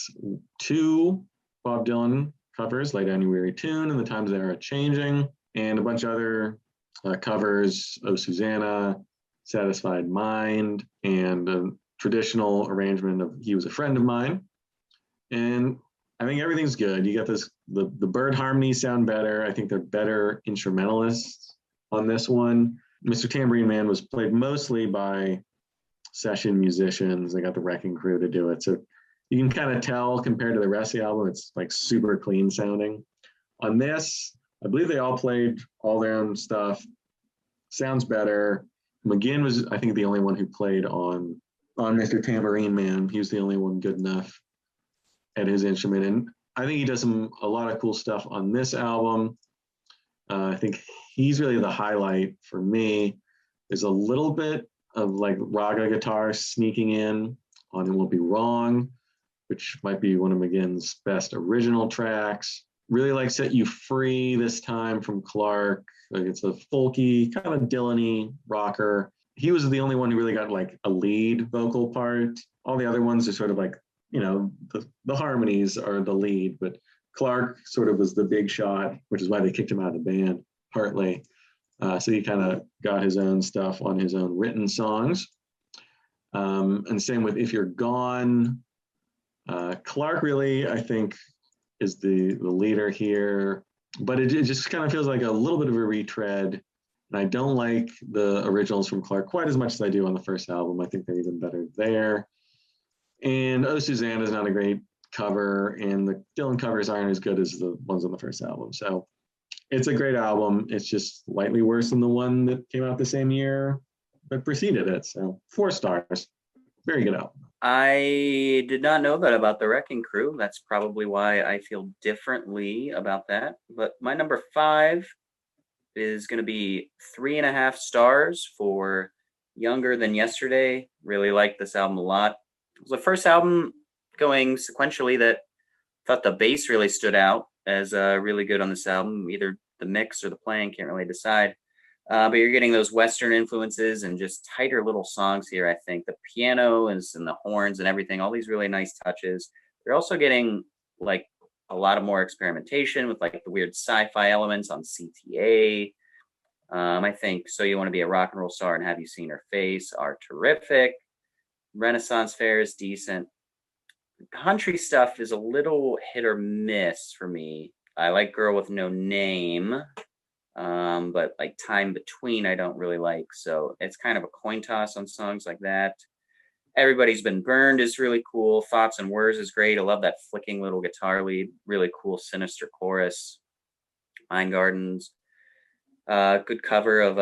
2 Bob Dylan covers, Lay Down Your Weary Tune and The Times They Are Changing, and a bunch of other covers, Oh Susanna, Satisfied Mind, and a traditional arrangement of He Was a Friend of Mine. And I think everything's good. You got the Byrd harmonies sound better. I think they're better instrumentalists on this one. Mr. Tambourine Man was played mostly by session musicians. They got the Wrecking Crew to do it. So you can kind of tell compared to the rest of the album, it's like super clean sounding. On this, I believe they all played all their own stuff. Sounds better. McGuinn was, I think, the only one who played on Mr. Tambourine Man. He was the only one good enough at his instrument. And I think he does a lot of cool stuff on this album. I think he's really the highlight for me. There's a little bit of like raga guitar sneaking in on It Won't Be Wrong, which might be one of McGuinn's best original tracks. Really like Set You Free this time from Clark. Like it's a folky, kind of Dylan-y rocker. He was the only one who really got like a lead vocal part. All the other ones are sort of like, the harmonies are the lead, but Clark sort of was the big shot, which is why they kicked him out of the band, partly. So he kind of got his own stuff on his own written songs. And same with If You're Gone. Clark really, I think, is the leader here, but it just kind of feels like a little bit of a retread. And I don't like the originals from Clark quite as much as I do on the first album. I think they're even better there. And Oh Susanna is not a great cover, and the Dylan covers aren't as good as the ones on the first album. So it's a great album. It's just slightly worse than the one that came out the same year that preceded it. So 4 stars. Very good album. I did not know that about the Wrecking Crew. That's probably why I feel differently about that. But my number 5 is going to be 3.5 stars for Younger Than Yesterday. Really like this album a lot. It was the first album going sequentially that I thought the bass really stood out as really good on this album. Either the mix or the playing, can't really decide. But you're getting those Western influences and just tighter little songs here, I think. The piano and the horns and everything, all these really nice touches. You're also getting like a lot of more experimentation with like the weird sci-fi elements on CTA. I think So You Want to Be a Rock and Roll Star and Have You Seen Her Face are terrific. Renaissance Fair is decent. Country stuff is a little hit or miss for me. I like Girl with No Name. But like Time Between, I don't really like. So it's kind of a coin toss on songs like that. Everybody's Been Burned is really cool. Thoughts and Words is great. I love that flicking little guitar lead. Really cool, sinister chorus. Mind Gardens. Good cover of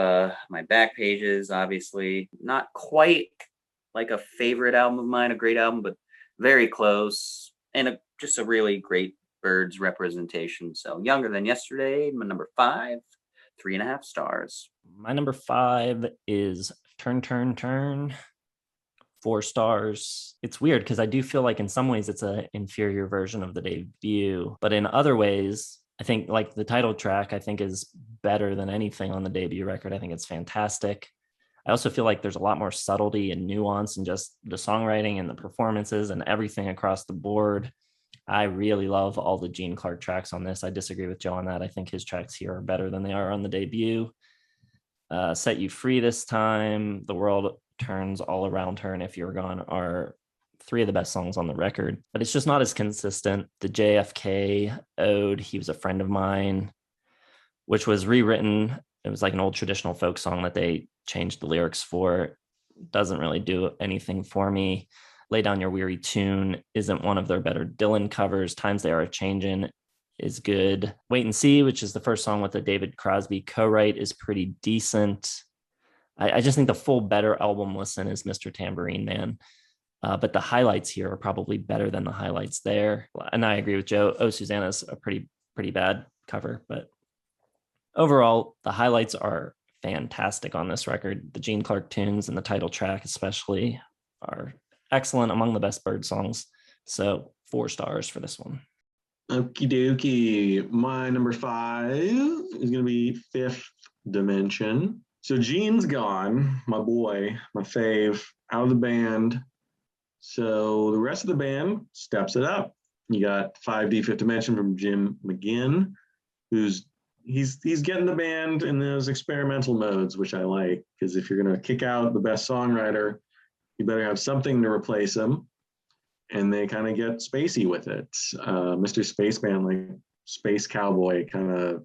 My Back Pages, obviously. Not quite like a favorite album of mine, a great album, but very close. And just a really great Byrds representation. So Younger Than Yesterday, my number 5, 3.5 stars. My number 5 is Turn, Turn, Turn. 4 stars. It's weird because I do feel like in some ways it's an inferior version of the debut, but in other ways, I think like the title track, I think is better than anything on the debut record. I think it's fantastic. I also feel like there's a lot more subtlety and nuance in just the songwriting and the performances and everything across the board. I really love all the Gene Clark tracks on this. I disagree with Joe on that. I think his tracks here are better than they are on the debut. Set You Free This Time, The World Turns All Around Her, and If You're Gone are 3 of the best songs on the record, but it's just not as consistent. The JFK Ode, He Was a Friend of Mine, which was rewritten. It was like an old traditional folk song that they changed the lyrics for. Doesn't really do anything for me. Lay Down Your Weary Tune isn't one of their better Dylan covers. Times They Are a Changin' is good. Wait and See, which is the first song with the David Crosby co-write, is pretty decent. I just think the full better album listen is Mr. Tambourine Man. But the highlights here are probably better than the highlights there. And I agree with Joe. Oh, Susanna's a pretty bad cover. But overall, the highlights are fantastic on this record. The Gene Clark tunes and the title track especially are excellent, among the best Byrd songs. So 4 stars for this one. Okie dokie. My number 5 is going to be Fifth Dimension. So Gene's gone, my boy, my fave, out of the band. So the rest of the band steps it up. You got 5D Fifth Dimension from Jim McGuinn, he's getting the band in those experimental modes, which I like, because if you're going to kick out the best songwriter, you better have something to replace him. And they kind of get spacey with it. Mr. Spaceman, like space cowboy, kind of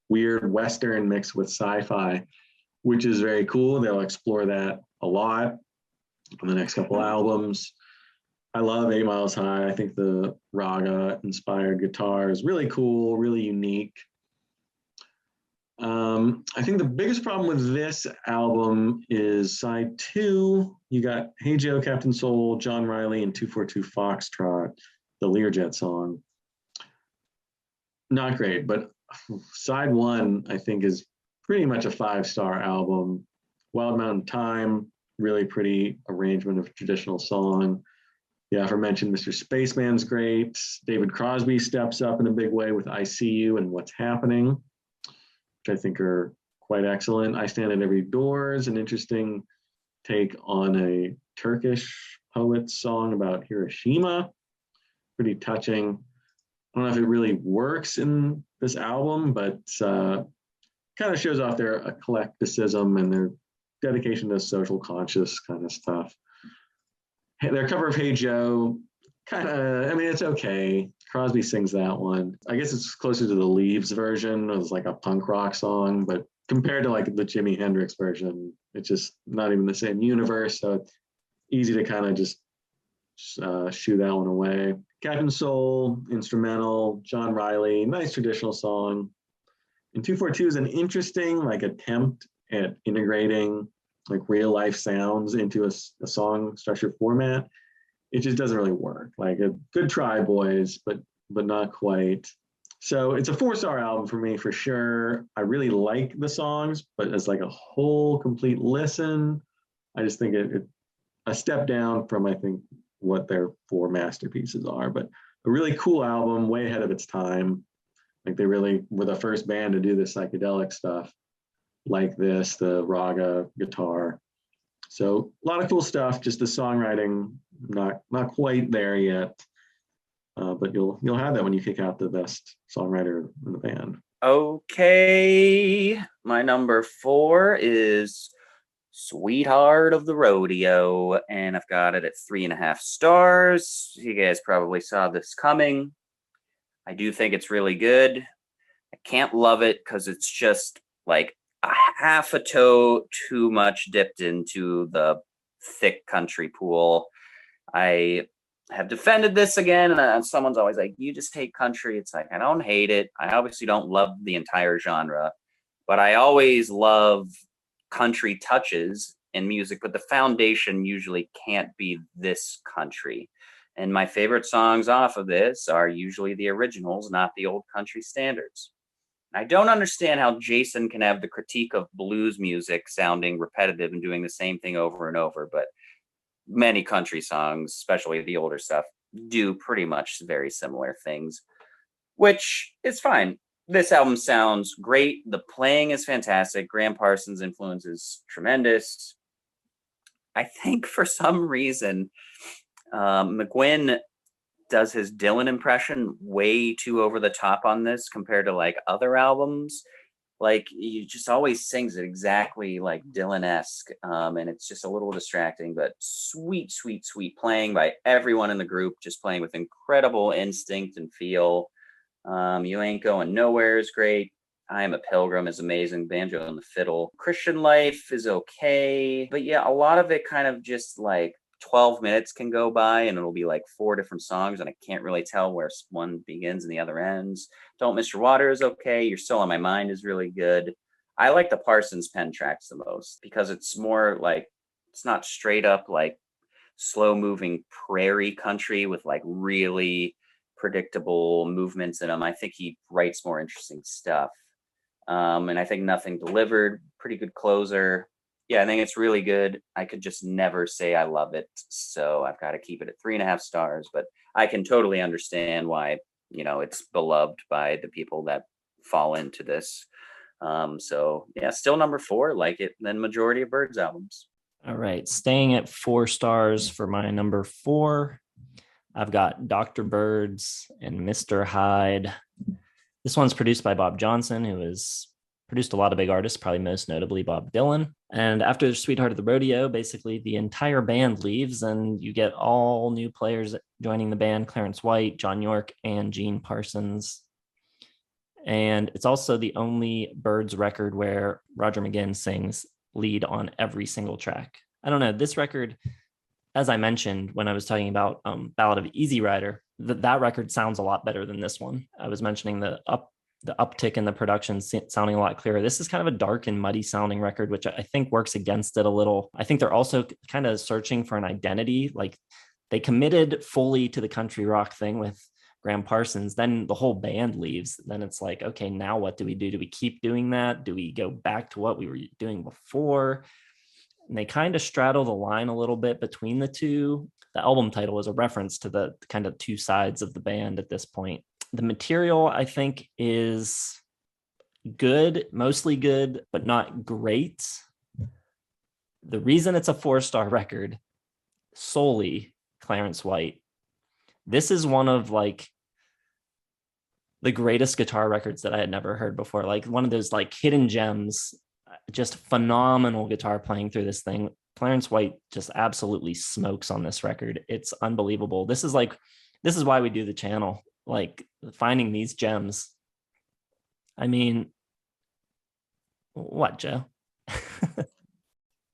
weird Western mixed with sci-fi, which is very cool. They'll explore that a lot on the next couple albums. I love 8 Miles High. I think the Raga inspired guitar is really cool, really unique. I think the biggest problem with this album is side 2. You got Hey Joe, Captain Soul, John Riley, and 242 Foxtrot, the Learjet song. Not great, but side 1, I think, is pretty much a 5-star album. Wild Mountain Time, really pretty arrangement of traditional song. The aforementioned Mr. Spaceman's great. David Crosby steps up in a big way with I See You and What's Happening, which I think are quite excellent. I Stand at Every Door is an interesting take on a Turkish poet's song about Hiroshima. Pretty touching. I don't know if it really works in this album, but kind of shows off their eclecticism and their dedication to social conscious kind of stuff. Their cover of Hey Joe, kind of, I mean, it's okay. Crosby sings that one. I guess it's closer to the Leaves version. It was like a punk rock song, but compared to like the Jimi Hendrix version, it's just not even the same universe. So it's easy to kind of just shoo that one away. Captain Soul, instrumental. John Riley, nice traditional song. And 242 is an interesting like attempt at integrating like real life sounds into a song structure format. It just doesn't really work. Like a good try, boys, but not quite. So it's a 4-star album for me for sure. I really like the songs, but as like a whole complete listen, I just think it a step down from I think what their 4 masterpieces are. But a really cool album, way ahead of its time. Like they really were the first band to do this psychedelic stuff like this, the raga guitar. So a lot of cool stuff. Just the songwriting, not quite there yet, but you'll have that when you kick out the best songwriter in the band. Okay, my number 4 is Sweetheart of the Rodeo, and I've got it at 3.5 stars. You guys probably saw this coming. I do think it's really good. I can't love it because it's just like a half a toe too much dipped into the thick country pool. I have defended this again, and someone's always like, you just hate country. It's like, I don't hate it. I obviously don't love the entire genre, but I always love country touches in music, but the foundation usually can't be this country. And my favorite songs off of this are usually the originals, not the old country standards. I don't understand how Jason can have the critique of blues music sounding repetitive and doing the same thing over and over, but many country songs, especially the older stuff, do pretty much very similar things, which is fine. This album sounds great. The playing is fantastic. Graham Parsons' influence is tremendous. I think for some reason, McGuinn does his Dylan impression way too over the top on this compared to like other albums. Like he just always sings it exactly like Dylan-esque, and it's just a little distracting, but sweet, sweet, sweet playing by everyone in the group, just playing with incredible instinct and feel. You Ain't Going Nowhere is great. I Am a Pilgrim is amazing. Banjo and the fiddle. Christian Life is okay, but yeah, a lot of it kind of just like 12 minutes can go by and it'll be like 4 different songs and I can't really tell where one begins and the other ends. Don't Miss Your Water is okay. You're Still on My Mind is really good. I like the Parsons pen tracks the most because it's more like, it's not straight up like slow moving prairie country with like really predictable movements in them. I think he writes more interesting stuff. And I think Nothing Delivered, pretty good closer. Yeah, I think it's really good. I could just never say I love it. So I've got to keep it at 3.5 stars, but I can totally understand why, you know, it's beloved by the people that fall into this. So yeah, still number 4, like it than majority of Byrds albums. All right. Staying at 4 stars for my number 4. I've got Dr. Byrds and Mr. Hyde. This one's produced by Bob Johnson, who has produced a lot of big artists, probably most notably Bob Dylan. And after Sweetheart of the Rodeo, basically the entire band leaves and you get all new players joining the band: Clarence White, John York, and Gene Parsons. And it's also the only Byrds record where Roger McGuinn sings lead on every single track. I don't know, this record, as I mentioned when I was talking about Ballad of Easy Rider, that record sounds a lot better than this one. I was mentioning the uptick in the production sounding a lot clearer. This is kind of a dark and muddy sounding record, which I think works against it a little. I think they're also kind of searching for an identity. Like they committed fully to the country rock thing with Graham Parsons, then the whole band leaves. Then it's like, okay, now what do we do? Do we keep doing that? Do we go back to what we were doing before? And they kind of straddle the line a little bit between the two. The album title is a reference to the kind of two sides of the band at this point. The material, I think, is good, mostly good, but not great. The reason it's a 4-star record, solely Clarence White. This is one of like the greatest guitar records that I had never heard before. Like one of those like hidden gems, just phenomenal guitar playing through this thing. Clarence White just absolutely smokes on this record. It's unbelievable. This is why we do the channel, like finding these gems. I mean, what, Joe?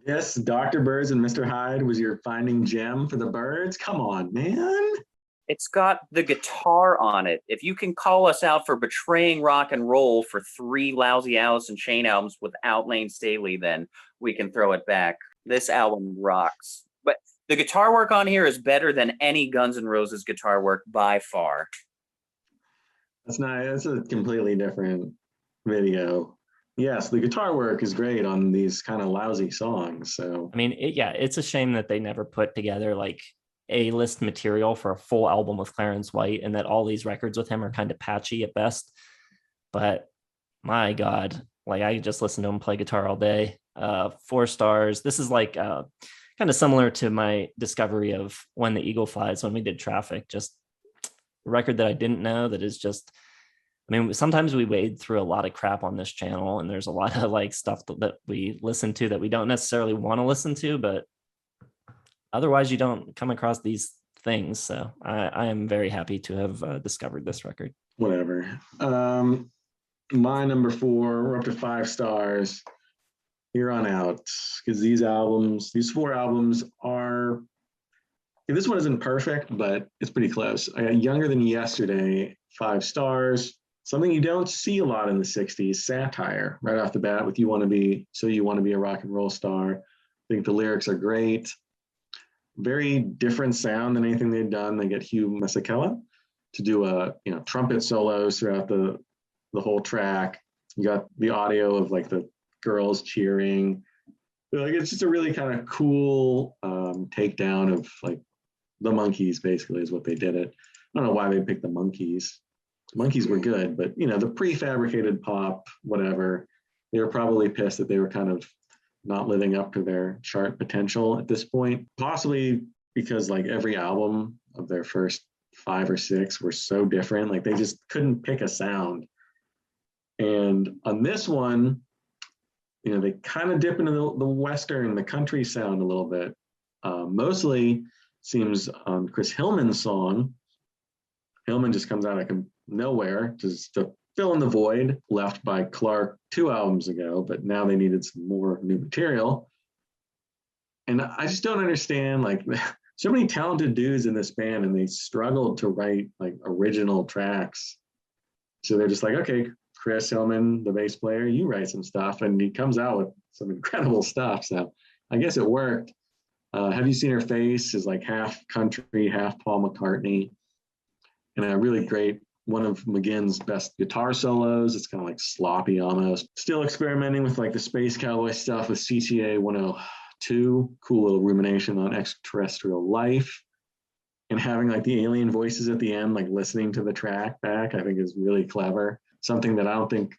Yes, Dr. Byrds and Mr. Hyde was your finding gem for the Byrds. Come on, man. It's got the guitar on it. If you can call us out for betraying rock and roll for 3 lousy Alice in Chains albums without Lane Staley, then we can throw it back. This album rocks. But the guitar work on here is better than any Guns N' Roses guitar work by far. That's not, that's a completely different video. Yes, the guitar work is great on these kind of lousy songs. So I mean, it's a shame that they never put together like A-list material for a full album with Clarence White, and that all these records with him are kind of patchy at best. But my God, like I just listen to him play guitar all day. 4 stars. This is like kind of similar to my discovery of When the Eagle Flies when we did Traffic. Just a record that I didn't know that is just, I mean, sometimes we wade through a lot of crap on this channel and there's a lot of like stuff that we listen to that we don't necessarily want to listen to, but otherwise you don't come across these things. So I am very happy to have discovered this record. Whatever. My number 4, we're up to 5 stars. here on out, because these 4 albums are, this one isn't perfect, but it's pretty close. I got Younger Than Yesterday, 5 stars. Something you don't see a lot in the 60s, satire right off the bat with You Want to Be a Rock and Roll Star. I think the lyrics are great. Very different sound than anything they'd done. They get Hugh Masekela to do trumpet solos throughout the whole track. You got the audio of like the girls cheering. Like, it's just a really kind of cool takedown of like the Monkees, basically, is what they did it. I don't know why they picked the Monkees. The Monkees were good, but the prefabricated pop, whatever, they were probably pissed that they were kind of not living up to their chart potential at this point. Possibly because like every album of their first 5 or 6 were so different. Like they just couldn't pick a sound. And on this one, they kind of dip into the Western, the country sound a little bit. Mostly seems on Chris Hillman's song. Hillman just comes out of nowhere just to fill in the void left by Clark 2 albums ago, but now they needed some more new material. And I just don't understand, like, so many talented dudes in this band, and they struggled to write like original tracks. So they're just like, okay, Chris Hillman, the bass player, you write some stuff, and he comes out with some incredible stuff. So I guess it worked. Have You Seen Her Face is like half country, half Paul McCartney, and a really great, one of McGuinn's best guitar solos. It's kind of like sloppy almost. Still experimenting with like the Space Cowboy stuff with CTA 102, cool little rumination on extraterrestrial life. And having like the alien voices at the end, like listening to the track back, I think is really clever. Something that I don't think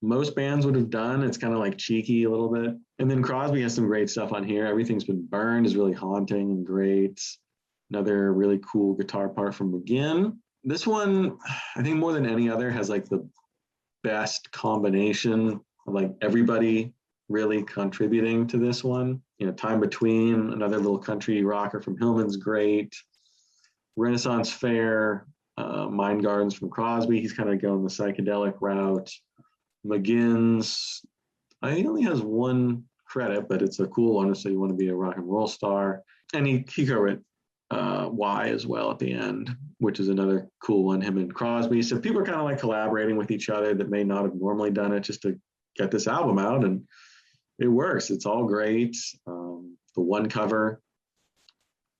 most bands would have done. It's kind of like cheeky a little bit. And then Crosby has some great stuff on here. Everything's Been Burned is really haunting and great. Another really cool guitar part from McGuinn. This one, I think more than any other, has like the best combination of like everybody really contributing to this one. Time Between, another little country rocker from Hillman's great. Renaissance Fair, Mind Gardens from Crosby. He's kind of going the psychedelic route. McGuinn's, he only has 1 credit, but it's a cool one. So You Want to Be a Rock and Roll Star. And he co-wrote Y as well at the end, which is another cool one, him and Crosby. So people are kind of like collaborating with each other that may not have normally done it just to get this album out, and it works. It's all great. The one cover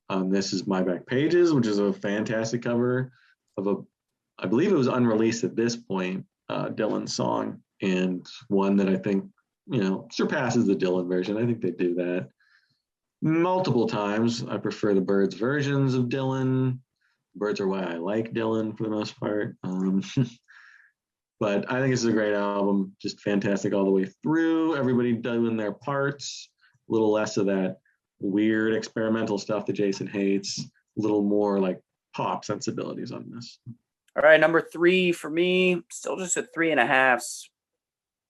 on this is My Back Pages, which is a fantastic cover of I believe it was unreleased at this point, Dylan's song, and one that I think, surpasses the Dylan version. I think they do that multiple times. I prefer the Byrds versions of Dylan. Byrds are why I like Dylan for the most part. But I think this is a great album, just fantastic all the way through. Everybody doing their parts, a little less of that weird experimental stuff that Jason hates, a little more like pop sensibilities on this. All right, number 3 for me, still just at 3.5s,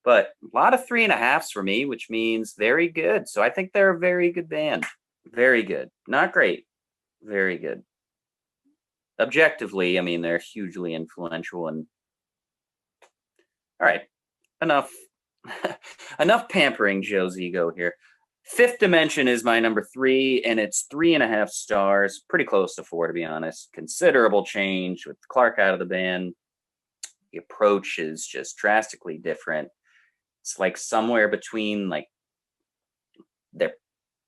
but a lot of 3.5s for me, which means very good. So I think they're a very good band. Very good. Not great. Very good. Objectively, I mean, they're hugely influential. And all right, enough pampering Joe's ego here. Fifth Dimension is my number 3, and it's 3.5 stars. Pretty close to 4, to be honest. Considerable change with Clark out of the band. The approach is just drastically different. It's like somewhere between like their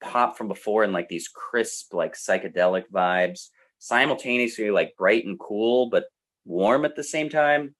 pop from before and like these crisp, like psychedelic vibes, simultaneously like bright and cool, but warm at the same time.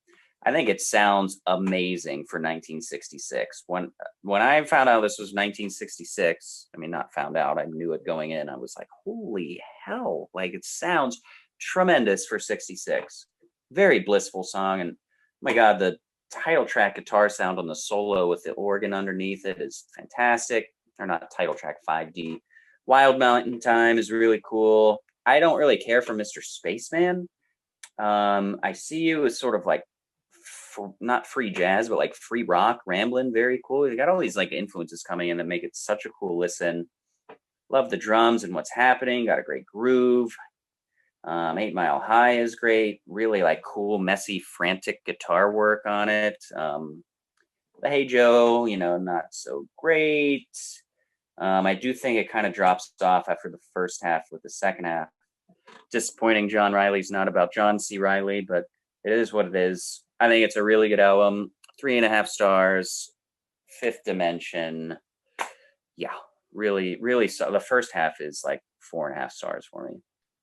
I think it sounds amazing for 1966. When I found out this was 1966, I mean, not found out, I knew it going in. I was like, holy hell, like it sounds tremendous for 66. Very blissful song. And oh my God, the title track guitar sound on the solo with the organ underneath it is fantastic. Or not title track, 5D. Wild Mountain Time is really cool. I don't really care for Mr. Spaceman. I See You as sort of like, not free jazz, but like free rock, rambling, very cool. They got all these like influences coming in that make it such a cool listen. Love the drums and what's happening. Got a great groove. 8 Mile High is great. Really like cool, messy, frantic guitar work on it. the Hey Joe, not so great. I do think it kind of drops off after the first half with the second half. Disappointing John Riley's not about John C. Riley, but it is what it is. I think it's a really good album. 3.5 stars. Fifth Dimension. Yeah, really, really. So the first half is like 4.5 stars for me.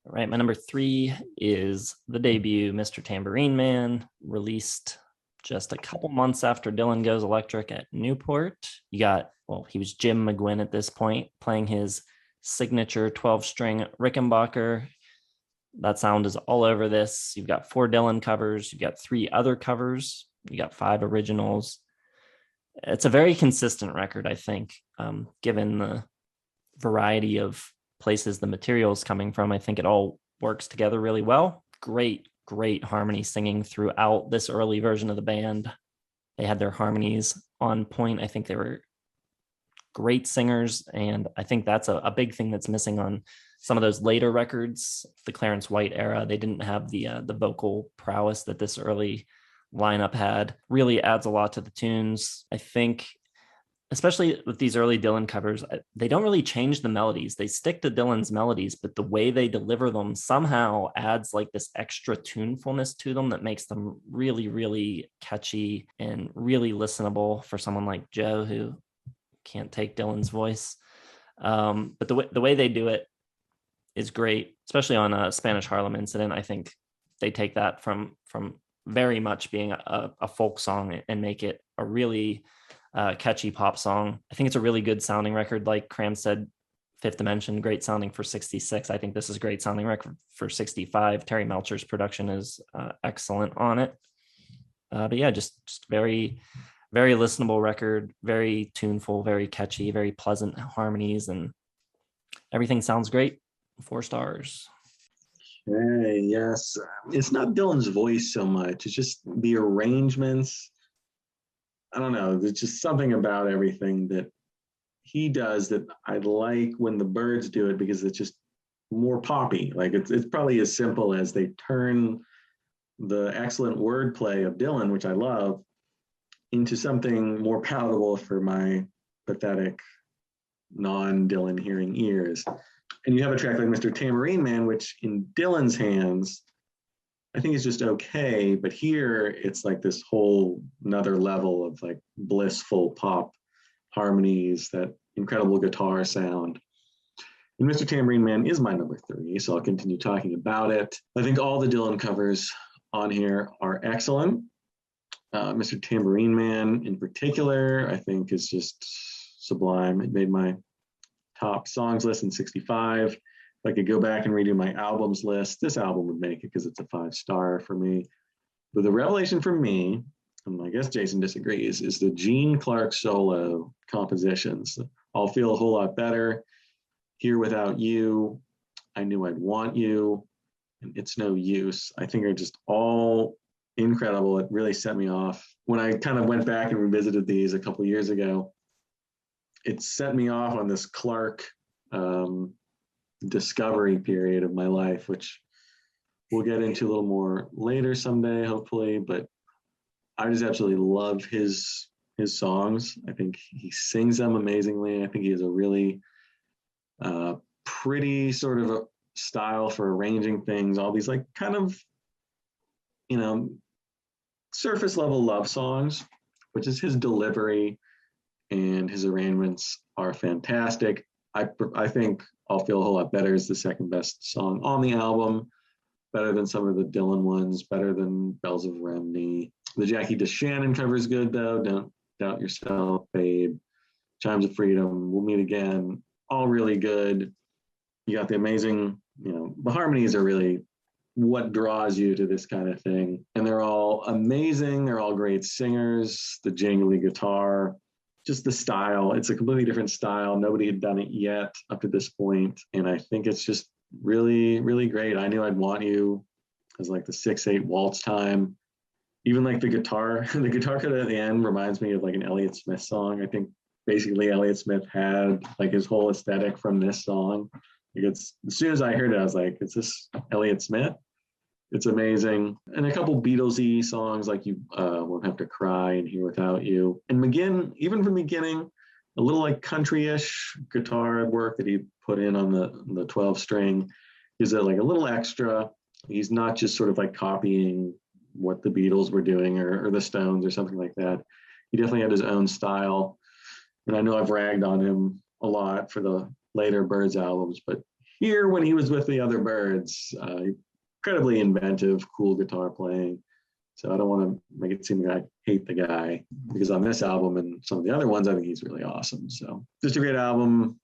All right, my number 3 is the debut, Mr. Tambourine Man, released just a couple months after Dylan Goes Electric at Newport. He was Jim McGuinn at this point, playing his signature 12-string Rickenbacker. That sound is all over this. You've got 4 Dylan covers. You've got 3 other covers. You got 5 originals. It's a very consistent record, I think, given the variety of places the material is coming from. I think it all works together really well. Great harmony singing throughout this early version of the band. They had their harmonies on point. I think they were great singers, and I think that's a big thing that's missing on some of those later records, the Clarence White era. They didn't have the vocal prowess that this early lineup had. Really adds a lot to the tunes. I think, especially with these early Dylan covers, they don't really change the melodies. They stick to Dylan's melodies, but the way they deliver them somehow adds like this extra tunefulness to them that makes them really, really catchy and really listenable for someone like Joe, who can't take Dylan's voice. But the way they do it is great, especially on a Spanish Harlem Incident. I think they take that from very much being a folk song and make it a really catchy pop song. I think it's a really good sounding record. Like Cram said, Fifth Dimension, great sounding for 66. I think this is great sounding record for 65. Terry Melcher's production is excellent on it. But yeah, just very, very listenable record, very tuneful, very catchy, very pleasant harmonies, and everything sounds great. 4 stars. Okay, yes. It's not Dylan's voice so much. It's just the arrangements. I don't know. There's just something about everything that he does that I like when the Byrds do it, because it's just more poppy. Like it's probably as simple as they turn the excellent wordplay of Dylan, which I love, into something more palatable for my pathetic non-Dylan hearing ears. And you have a track like Mr. Tambourine Man, which in Dylan's hands, I think is just okay, but here it's like this whole another level of like blissful pop harmonies, that incredible guitar sound. And Mr. Tambourine Man is my number 3, so I'll continue talking about it. I think all the Dylan covers on here are excellent. Mr. Tambourine Man in particular, I think is just sublime. It made my top songs list in 65. If I could go back and redo my albums list, this album would make it because it's a 5-star for me. But the revelation for me, and I guess Jason disagrees, is the Gene Clark solo compositions. I'll Feel a Whole Lot Better, Here Without You, I Knew I'd Want You, and It's No Use. I think are just all incredible. It really set me off. When I kind of went back and revisited these a couple years ago, it set me off on this Clark discovery period of my life, which we'll get into a little more later someday, hopefully. But I just absolutely love his songs. I think he sings them amazingly. I think he has a really pretty sort of a style for arranging things. All these like kind of, surface level love songs, which is his delivery, and his arrangements are fantastic. I think I'll Feel a Whole Lot Better is the second best song on the album, better than some of the Dylan ones, better than Bells of Remney. The Jackie DeShannon cover is good though. Don't Doubt Yourself, Babe, Chimes of Freedom, We'll Meet Again, all really good. You got the amazing, the harmonies are really what draws you to this kind of thing. And they're all amazing. They're all great singers. The jangly guitar, just the style. It's a completely different style. Nobody had done it yet up to this point. And I think it's just really, really great. I Knew I'd Want You as like the 6/8 waltz time. Even like the guitar cut at the end reminds me of like an Elliott Smith song. I think basically Elliott Smith had like his whole aesthetic from this song. Like it's, as soon as I heard it, I was like, is this Elliott Smith? It's amazing. And a couple Beatlesy songs like You Won't Have to Cry and Here Without You. And McGuinn, even from the beginning, a little like country-ish guitar work that he put in on the 12 string is like a little extra. He's not just sort of like copying what the Beatles were doing or the Stones or something like that. He definitely had his own style. And I know I've ragged on him a lot for the later Byrds albums, but here when he was with the other Byrds, incredibly inventive, cool guitar playing. So I don't want to make it seem like I hate the guy, because on this album and some of the other ones, I think he's really awesome. So just a great album.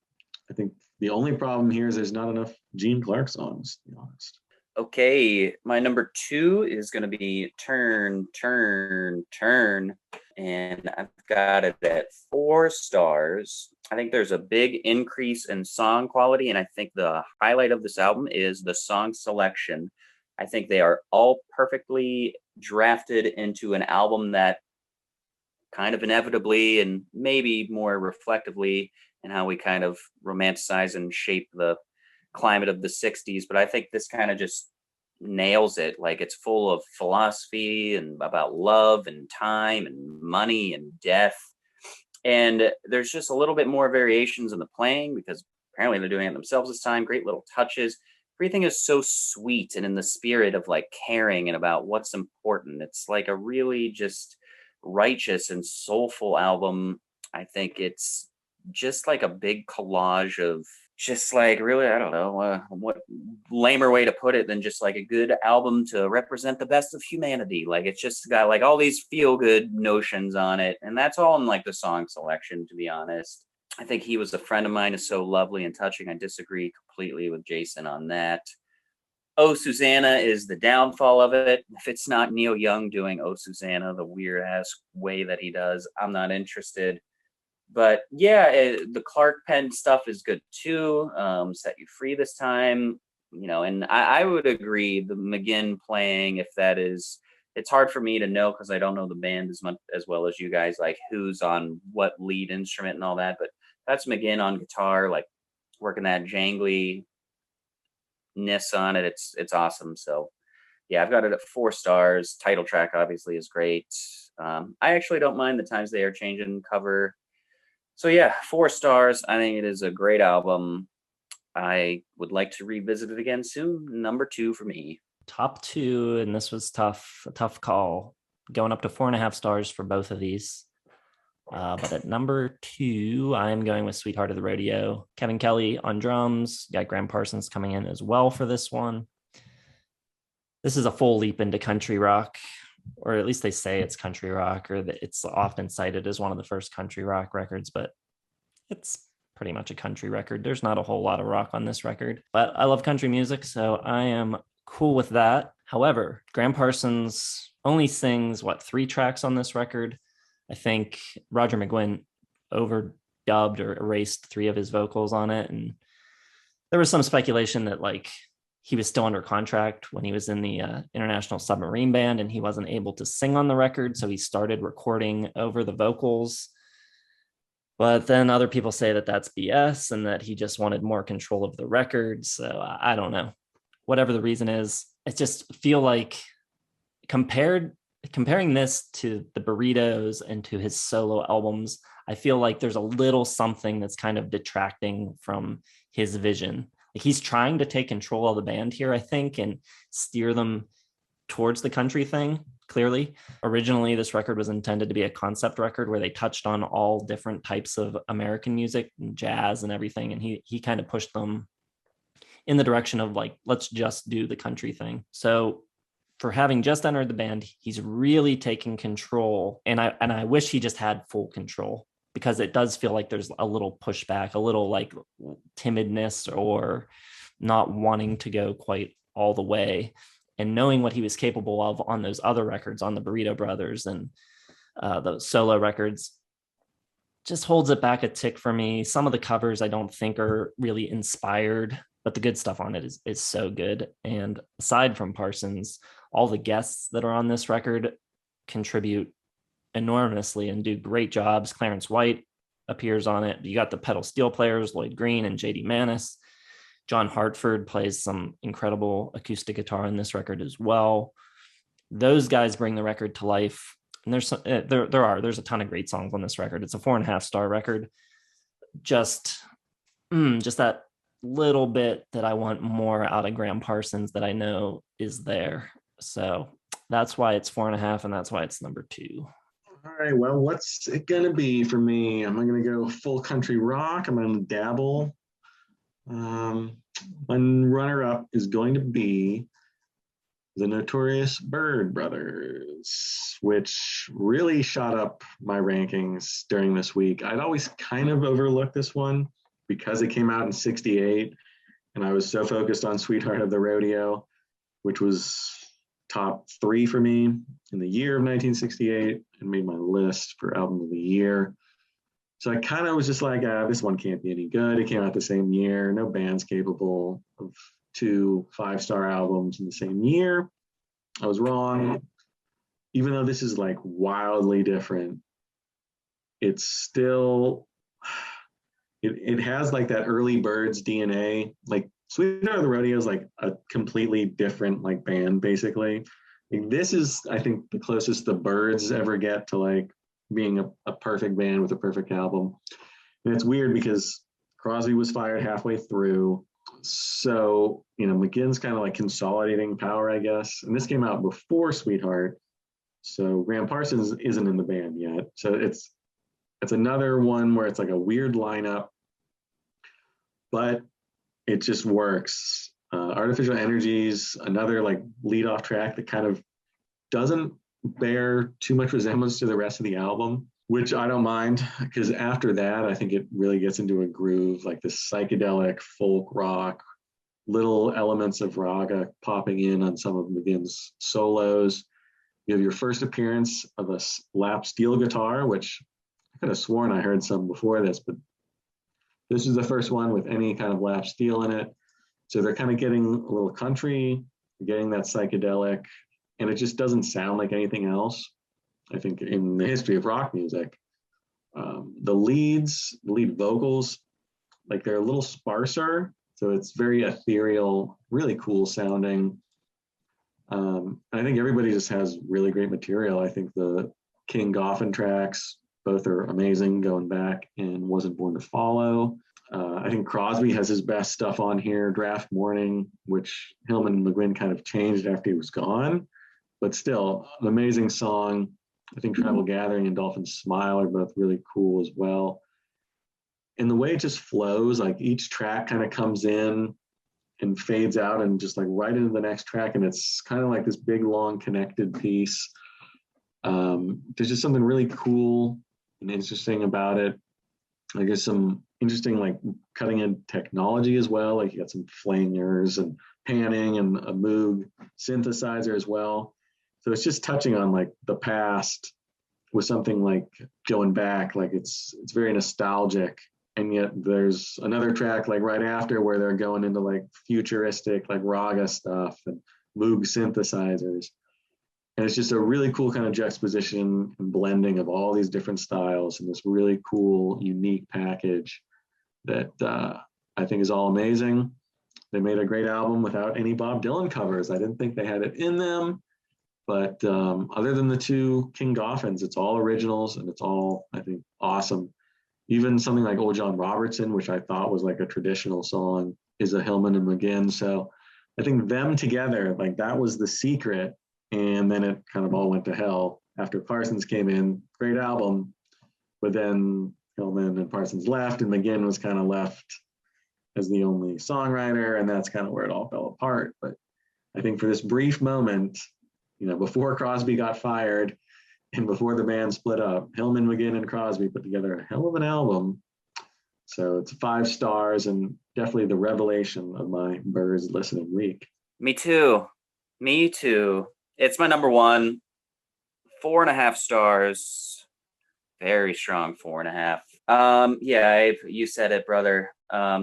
I think the only problem here is there's not enough Gene Clark songs, to be honest. Okay, my number 2 is going to be Turn, Turn, Turn. And I've got it at 4 stars. I think there's a big increase in song quality. And I think the highlight of this album is the song selection. I think they are all perfectly drafted into an album that kind of inevitably and maybe more reflectively and how we kind of romanticize and shape the climate of the 60s. But I think this kind of just nails it. Like, it's full of philosophy and about love and time and money and death. And there's just a little bit more variations in the playing because apparently they're doing it themselves this time. Great little touches. Everything is so sweet and in the spirit of like caring and about what's important. It's like a really just righteous and soulful album. I think it's just like a big collage of just like really, I don't know, what lamer way to put it than just like a good album to represent the best of humanity. Like, it's just got like all these feel good notions on it. And that's all in like the song selection, to be honest. I think He Was a Friend of Mine is so lovely and touching. I disagree completely with Jason on that. Oh, Susanna is the downfall of it. If it's not Neil Young doing Oh, Susanna the weird ass way that he does, I'm not interested. But yeah, the Clark Penn stuff is good too. Set You Free this time, you know, and I would agree the McGuinn playing, if that is, it's hard for me to know because I don't know the band as much as well as you guys, like who's on what lead instrument and all that. But that's McGuinn on guitar, like working that jangly ness on it. It's awesome. So yeah, I've got it at 4 stars. Title track obviously is great. I actually don't mind the times they are changing cover. So yeah, 4 stars. I think it is a great album. I would like to revisit it again soon. Number 2 for me. Top 2, and this was a tough call. Going up to 4.5 stars for both of these. But at number 2, I'm going with Sweetheart of the Rodeo. Kevin Kelly on drums. Got Graham Parsons coming in as well for this one. This is a full leap into country rock, or at least they say it's country rock, or that it's often cited as one of the first country rock records, but it's pretty much a country record. There's not a whole lot of rock on this record, but I love country music, so I am cool with that. However, Graham Parsons only sings 3 tracks on this record. I think Roger McGuinn overdubbed or erased 3 of his vocals on it, and there was some speculation that like he was still under contract when he was in the International Submarine Band and he wasn't able to sing on the record, so he started recording over the vocals. But then other people say that that's BS and that he just wanted more control of the record. So I don't know. Whatever the reason is, I just feel like comparing this to the Burritos and to his solo albums, I feel like there's a little something that's kind of detracting from his vision. Like, he's trying to take control of the band here, I think, and steer them towards the country thing. Clearly, originally this record was intended to be a concept record where they touched on all different types of American music and jazz and everything, and he kind of pushed them in the direction of like, let's just do the country thing. So for having just entered the band, he's really taking control, and I wish he just had full control, because it does feel like there's a little pushback, a little like timidness or not wanting to go quite all the way. And knowing what he was capable of on those other records, on the Burrito Brothers and those solo records, just holds it back a tick for me. Some of the covers I don't think are really inspired, but the good stuff on it is so good. And aside from Parsons, all the guests that are on this record contribute enormously and do great jobs. Clarence White appears on it. You got the pedal steel players, Lloyd Green and JD Manis. John Hartford plays some incredible acoustic guitar in this record as well. Those guys bring the record to life. And there's a ton of great songs on this record. It's a 4.5 star record. Just that little bit that I want more out of Graham Parsons that I know is there. So that's why it's 4.5, and that's why it's number 2. All right, well, what's it gonna be for me? Am I gonna go full country rock? I'm gonna dabble. My runner-up is going to be the Notorious Byrd Brothers, which really shot up my rankings during this week. I'd always kind of overlooked this one because it came out in 68, and I was so focused on Sweetheart of the Rodeo, which was top 3 for me in the year of 1968 and made my list for album of the year. So I kind of was just like, this one can't be any good. It came out the same year. No band's capable of 2 5-star albums in the same year. I was wrong. Even though this is like wildly different, it's still, it has like that early Byrds DNA. Like Sweetheart of the Rodeo is like a completely different like band, basically. Like, this is, I think, the closest the Byrds ever get to like being a perfect band with a perfect album. And it's weird because Crosby was fired halfway through. So, McGuinn's kind of like consolidating power, I guess. And this came out before Sweetheart. So Graham Parsons isn't in the band yet. So it's another one where it's like a weird lineup, but it just works. Artificial Energies, another like lead off track that kind of doesn't bear too much resemblance to the rest of the album, which I don't mind, because after that, I think it really gets into a groove, like this psychedelic folk rock, little elements of raga popping in on some of McGuinn's solos. You have your first appearance of a lap steel guitar, which I could have sworn I heard some before this, but this is the first one with any kind of lap steel in it. So they're kind of getting a little country, getting that psychedelic, and it just doesn't sound like anything else. I think in the history of rock music, the lead vocals, like they're a little sparser, so it's very ethereal, really cool sounding. I think everybody just has really great material. I think the King Goffin tracks, both are amazing, going back, and Wasn't Born to Follow. I think Crosby has his best stuff on here, Draft Morning, which Hillman and McGuinn kind of changed after he was gone, but still an amazing song. I think Tribal Gathering and Dolphin Smile are both really cool as well. And the way it just flows, like each track kind of comes in and fades out and just like right into the next track, and it's kind of like this big, long, connected piece. There's just something really cool and interesting about it. Like there's some interesting like cutting edge technology as well. Like you got some flangers and panning and a Moog synthesizer as well. So it's just touching on like the past with something like going back, like it's very nostalgic. And yet there's another track like right after where they're going into like futuristic, like raga stuff and Moog synthesizers. And it's just a really cool kind of juxtaposition and blending of all these different styles in this really cool, unique package that I think is all amazing. They made a great album without any Bob Dylan covers. I didn't think they had it in them, but other than the 2 King Goffins, it's all originals and it's all, I think, awesome. Even something like Old John Robertson, which I thought was like a traditional song, is a Hillman and McGuinn. So I think them together, like that was the secret. And then it kind of all went to hell after Parsons came in. Great album, but then Hillman and Parsons left, and McGuinn was kind of left as the only songwriter, and that's kind of where it all fell apart. But I think for this brief moment, before Crosby got fired and before the band split up, Hillman, McGuinn, and Crosby put together a hell of an album. So it's 5 stars and definitely the revelation of my Byrds listening week. Me too. It's my number 1, 4.5 stars. Very strong 4.5. Yeah, you said it, brother.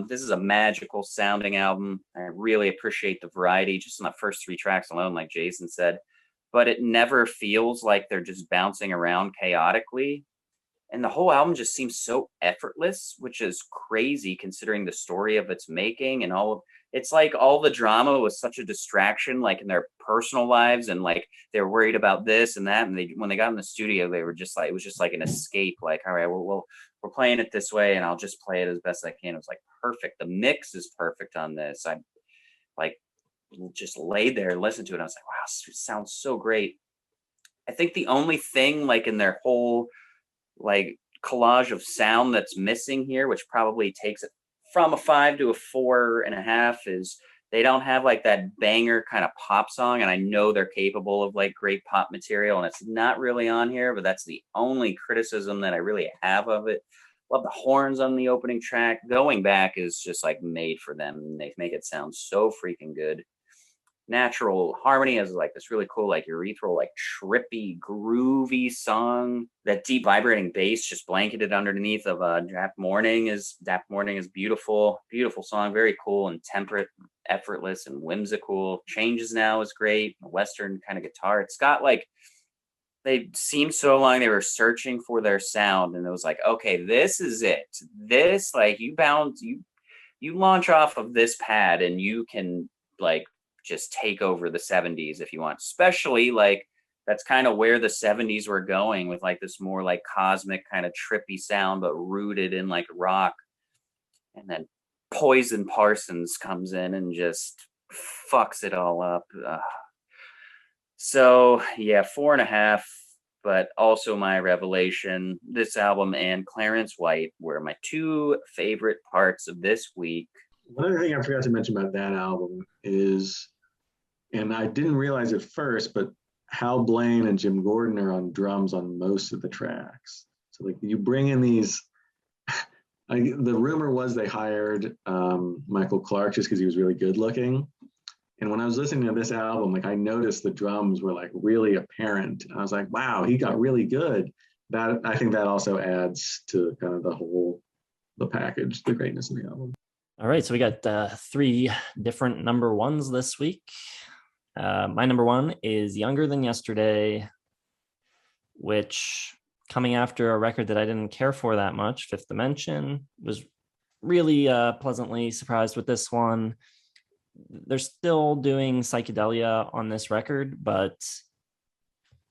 This is a magical sounding album. I really appreciate the variety just in the first 3 tracks alone, like Jason said. But it never feels like they're just bouncing around chaotically. and the whole album just seems so effortless, which is crazy considering the story of its making and all of it's like all the drama was such a distraction, like in their personal lives, and like they're worried about this and that. And they when they got in the studio, they were just like it was just like an escape. Like, all right, well we're playing it this way, and I'll just play it as best I can. It was like perfect. The mix is perfect on this. I like just laid there and listened to it. I was like, wow, it sounds so great. I think the only thing like in their whole like collage of sound that's missing here, which probably takes it from a 5 to a 4.5, is they don't have like that banger kind of pop song. And I know they're capable of like great pop material, and it's not really on here, but that's the only criticism that I really have of it. Love the horns on the opening track. Going Back is just like made for them. They make it sound so freaking good. Natural Harmony has like this really cool, like urethral, like trippy, groovy song. That deep vibrating bass just blanketed underneath of Dap Morning is beautiful, beautiful song, very cool and temperate, effortless and whimsical. Changes Now is great, Western kind of guitar. It's got like they seemed so long they were searching for their sound, and it was like, okay, this is it. This like you launch off of this pad and you can like just take over the 70s if you want, especially like that's kind of where the 70s were going with like this more like cosmic kind of trippy sound, but rooted in like rock. And then Poison Parsons comes in and just fucks it all up. So yeah, 4.5, but also my revelation. This album and Clarence White were my two favorite parts of this week. One other thing I forgot to mention about that album is, and I didn't realize it first, but Hal Blaine and Jim Gordon are on drums on most of the tracks. So like you bring in these, the rumor was they hired Michael Clark just because he was really good looking. And when I was listening to this album, like I noticed the drums were like really apparent. I was like, wow, he got really good. That I think that also adds to kind of the package, the greatness of the album. All right, so we got 3 different number ones this week. My number one is Younger Than Yesterday, which coming after a record that I didn't care for that much, Fifth Dimension, was really pleasantly surprised with this one. They're still doing psychedelia on this record, but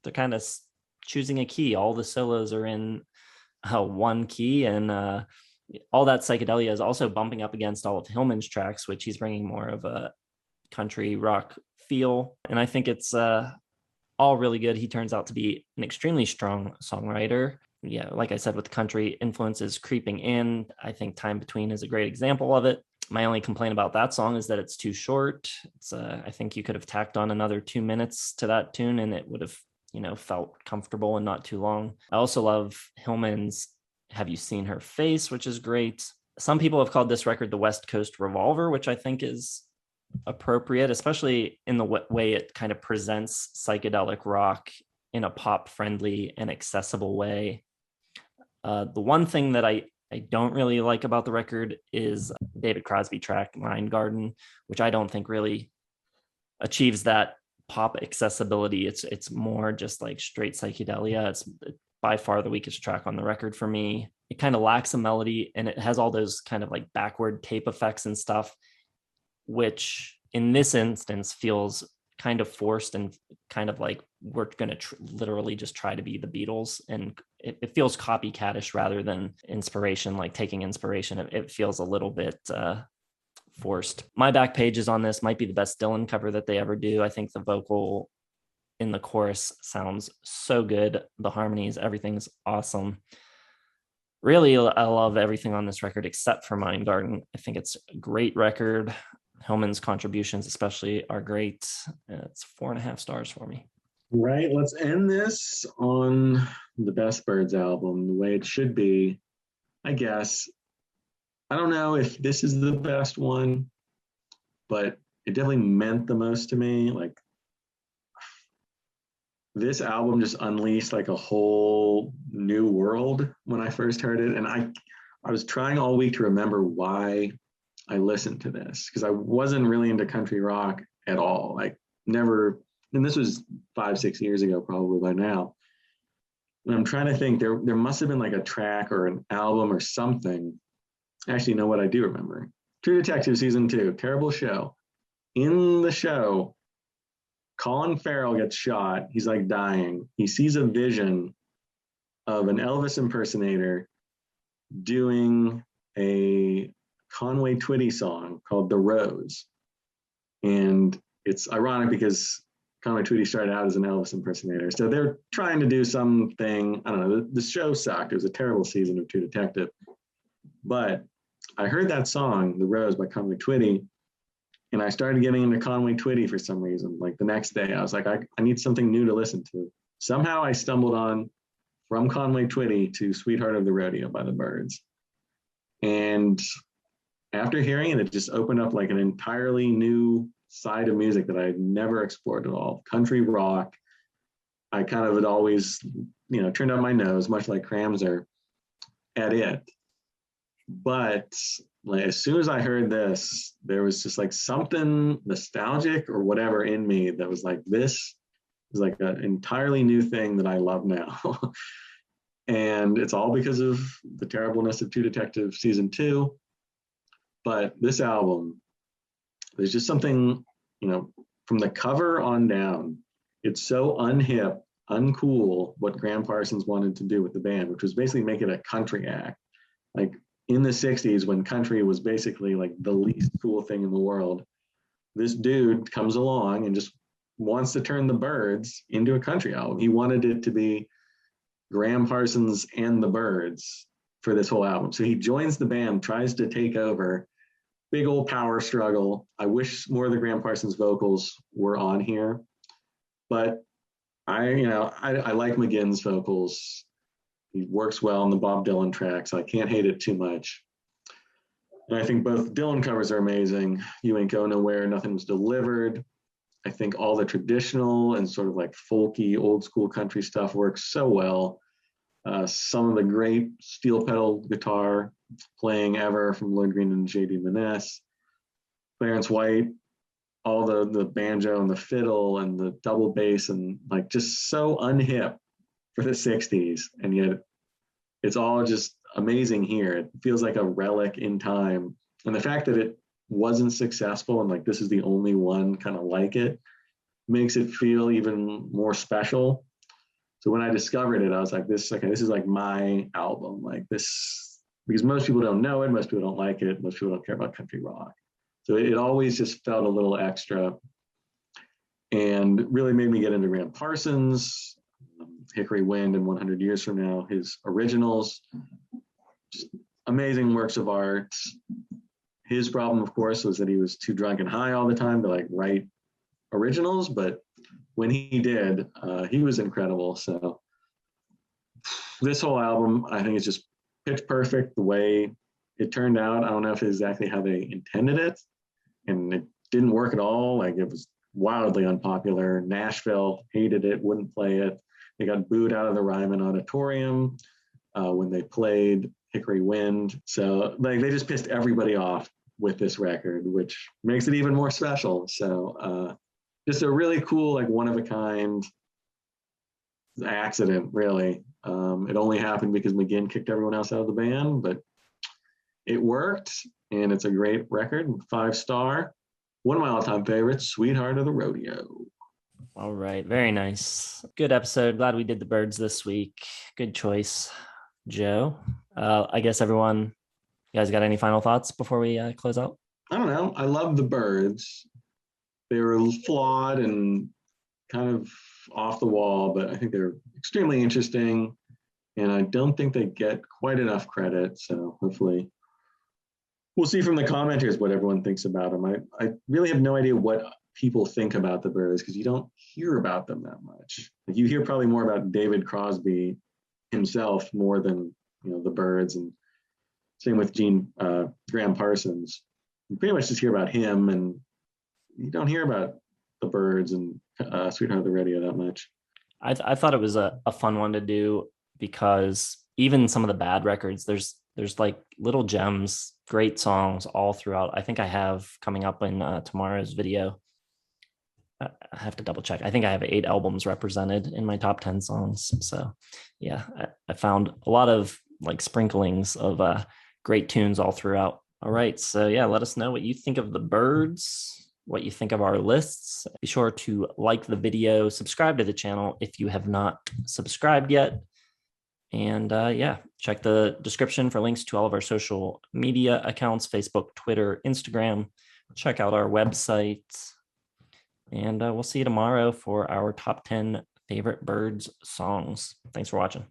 they're kind of choosing a key. All the solos are in one key, and all that psychedelia is also bumping up against all of Hillman's tracks, which he's bringing more of a country rock feel. And I think it's all really good. He turns out to be an extremely strong songwriter. Yeah, like I said, with country influences creeping in, I think Time Between is a great example of it. My only complaint about that song is that it's too short. It's I think you could have tacked on another 2 minutes to that tune and it would have, felt comfortable and not too long. I also love Hillman's Have You Seen Her Face, which is great. Some people have called this record the West Coast Revolver, which I think is appropriate, especially in the way it kind of presents psychedelic rock in a pop-friendly and accessible way. The one thing that I don't really like about the record is David Crosby track Mind Garden, which I don't think really achieves that pop accessibility. It's more just like straight psychedelia. It's by far the weakest track on the record for me. It kind of lacks a melody, and it has all those kind of like backward tape effects and stuff, which in this instance feels kind of forced and kind of like we're going to literally just try to be the Beatles. And it feels copycatish rather than inspiration, like taking inspiration. It feels a little bit forced. My Back Pages on this might be the best Dylan cover that they ever do. I think the vocal in the chorus sounds so good. The harmonies, everything's awesome. Really, I love everything on this record except for Mind Garden. I think it's a great record. Hillman's contributions especially are great. It's 4.5 stars for me. Right, let's end this on the best Byrds album, the way it should be, I guess. I don't know if this is the best one, but it definitely meant the most to me. Like, this album just unleashed like a whole new world when I first heard it. And I was trying all week to remember why I listened to this, because I wasn't really into country rock at all. Like, never, and this was 5-6 years ago probably by now. And I'm trying to think, there must have been like a track or an album or something. Actually, you know what? I do remember. True Detective season 2, terrible show. In the show, Colin Farrell gets shot. He's like dying. He sees a vision of an Elvis impersonator doing a Conway Twitty song called The Rose. And it's ironic because Conway Twitty started out as an Elvis impersonator. So they're trying to do something. I don't know. The show sucked. It was a terrible season of True Detective. But I heard that song, The Rose by Conway Twitty, and I started getting into Conway Twitty for some reason. Like the next day, I was like, I need something new to listen to. Somehow I stumbled on From Conway Twitty to Sweetheart of the Rodeo by the Byrds. And after hearing it, it just opened up like an entirely new side of music that I had never explored at all. Country rock. I kind of had always, turned up my nose, much like Cramser, at it. But like, as soon as I heard this, there was just like something nostalgic or whatever in me that was like, this is like an entirely new thing that I love now. And it's all because of the terribleness of True Detective season 2. But this album, there's just something, from the cover on down, it's so unhip, uncool what Graham Parsons wanted to do with the band, which was basically make it a country act. Like in the 60s, when country was basically like the least cool thing in the world, this dude comes along and just wants to turn the Byrds into a country album. He wanted it to be Graham Parsons and the Byrds for this whole album. So he joins the band, tries to take over. Big old power struggle. I wish more of the Graham Parsons vocals were on here, but I like McGuinn's vocals. He works well on the Bob Dylan track, so I can't hate it too much. And I think both Dylan covers are amazing. You Ain't Go Nowhere, Nothing Was Delivered. I think all the traditional and sort of like folky, old school country stuff works so well. Some of the great steel pedal guitar playing ever from Lloyd Green and J.D. Maness, Clarence White, all the banjo and the fiddle and the double bass, and like just so unhip for the 60s. And yet it's all just amazing here. It feels like a relic in time. And the fact that it wasn't successful and like this is the only one kind of like it makes it feel even more special. So when I discovered it, I was like, this is like my album. Like this, because most people don't know it, most people don't like it, most people don't care about country rock. So it always just felt a little extra and really made me get into Graham Parsons, Hickory Wind and 100 Years From Now, his originals, just amazing works of art. His problem, of course, was that he was too drunk and high all the time to like write originals, but when he did, he was incredible. So this whole album, I think, is just pitch perfect the way it turned out. I don't know if it's exactly how they intended it, and it didn't work at all. Like it was wildly unpopular. Nashville hated it, wouldn't play it. They got booed out of the Ryman Auditorium when they played Hickory Wind. So like they just pissed everybody off with this record, which makes it even more special. So just a really cool, like one of a kind accident, really. It only happened because McGuinn kicked everyone else out of the band, but it worked, and it's a great record, 5-star. One of my all-time favorites, Sweetheart of the Rodeo. All right, very nice. Good episode. Glad we did the Byrds this week. Good choice, Joe. I guess everyone, you guys got any final thoughts before we close out? I don't know. I love the Byrds. They were flawed and kind of off the wall, but I think they're extremely interesting, and I don't think they get quite enough credit. So hopefully we'll see from the commenters what everyone thinks about them. I really have no idea what people think about the Byrds because you don't hear about them that much. Like you hear probably more about David Crosby himself more than the Byrds, and same with Graham Parsons. You pretty much just hear about him, and you don't hear about the Byrds and Sweetheart of the Rodeo that much. I thought it was a fun one to do because even some of the bad records, there's like little gems, great songs all throughout. I think I have coming up in tomorrow's video I have to double check. I think I have 8 albums represented in my top 10 songs. So yeah, I found a lot of like sprinklings of great tunes all throughout. All right. So yeah, let us know what you think of the Byrds, what you think of our lists. Be sure to like the video, subscribe to the channel if you have not subscribed yet. And yeah, check the description for links to all of our social media accounts, Facebook, Twitter, Instagram. Check out our website. And we'll see you tomorrow for our top 10 favorite Byrds songs. Thanks for watching.